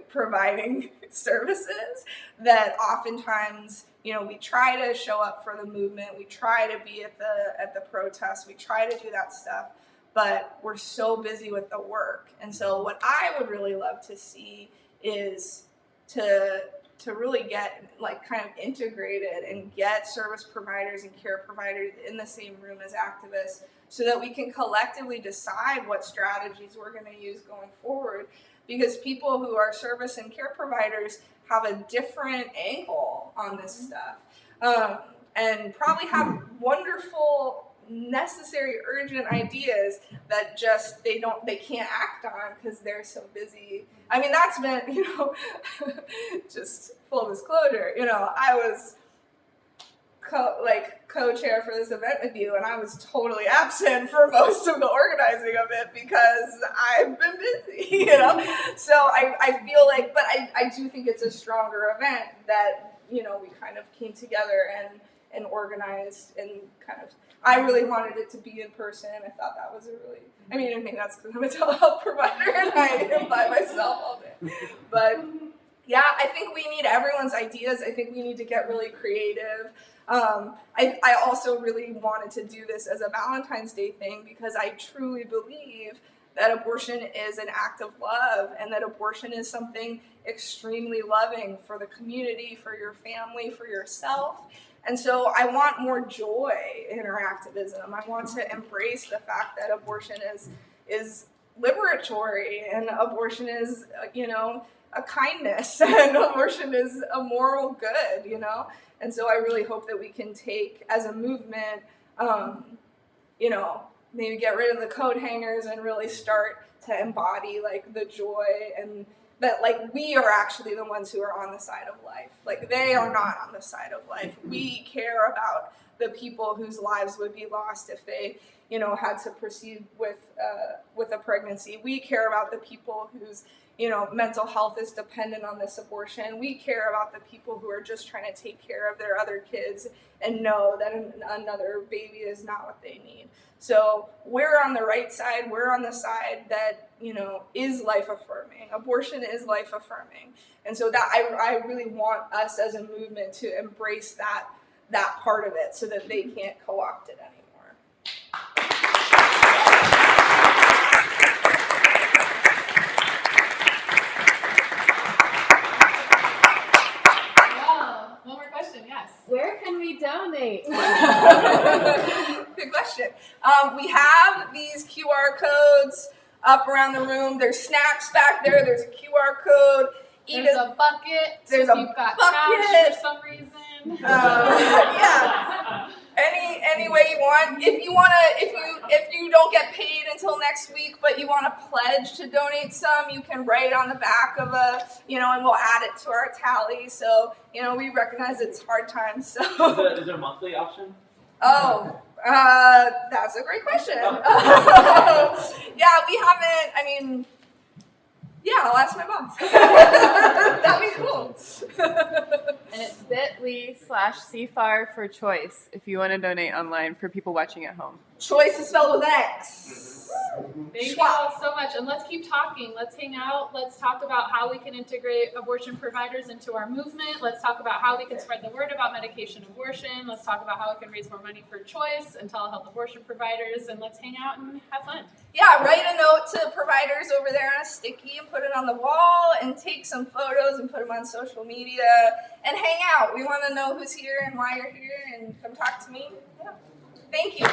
providing services that oftentimes, we try to show up for the movement, we try to be at the protests, we try to do that stuff, but we're so busy with the work. And so what I would really love to see is to really get kind of integrated and get service providers and care providers in the same room as activists, so that we can collectively decide what strategies we're going to use going forward. Because people who are service and care providers have a different angle on this stuff, and probably have wonderful, necessary, urgent ideas that just they can't act on because they're so busy. I mean, that's been, just full disclosure, I was co-chair for this event with you, and I was totally absent for most of the organizing of it because I've been busy, So I feel like, but I do think it's a stronger event that, we kind of came together and organized, and kind of, I really wanted it to be in person. I thought that was I mean that's because I'm a telehealth provider and I am by myself all day. But yeah, I think we need everyone's ideas. I think we need to get really creative. I also really wanted to do this as a Valentine's Day thing, because I truly believe that abortion is an act of love, and that abortion is something extremely loving for the community, for your family, for yourself. And so I want more joy in our activism. I want to embrace the fact that abortion is liberatory, and abortion is, a kindness, and abortion is a moral good, And so I really hope that we can take, as a movement, maybe get rid of the coat hangers and really start to embody the joy, and that we are actually the ones who are on the side of life. They are not on the side of life. We care about the people whose lives would be lost if they, had to proceed with a pregnancy. We care about the people whose, mental health is dependent on this abortion. We care about the people who are just trying to take care of their other kids and know that another baby is not what they need. So we're on the right side. We're on the side that, is life affirming. Abortion is life affirming. And so that I really want us as a movement to embrace that part of it, so that they can't co-opt it anymore. One more question, yes. Where can we donate? Good question. We have these QR codes up around the room. There's snacks back there. There's a QR code. There's a bucket. There's if a you've got bucket. cash for some reason. Yeah. Any way you want. If you don't get paid until next week, but you want to pledge to donate some, you can write on the back of and we'll add it to our tally. So, we recognize it's hard times. So Is there a monthly option? Oh, that's a great question. Yeah, we haven't, I'll ask my boss. That'd be cool. And it's bit.ly/CFAR for Choice if you want to donate online for people watching at home. Choice is spelled with an X. Thank you all so much. And let's keep talking. Let's hang out. Let's talk about how we can integrate abortion providers into our movement. Let's talk about how we can spread the word about medication abortion. Let's talk about how we can raise more money for Choice and telehealth abortion providers. And let's hang out and have fun. Yeah, write a note to providers over there on a sticky and put it on the wall, and take some photos and put them on social media, and hang out. We want to know who's here and why you're here, and come talk to me. Yeah. Thank you.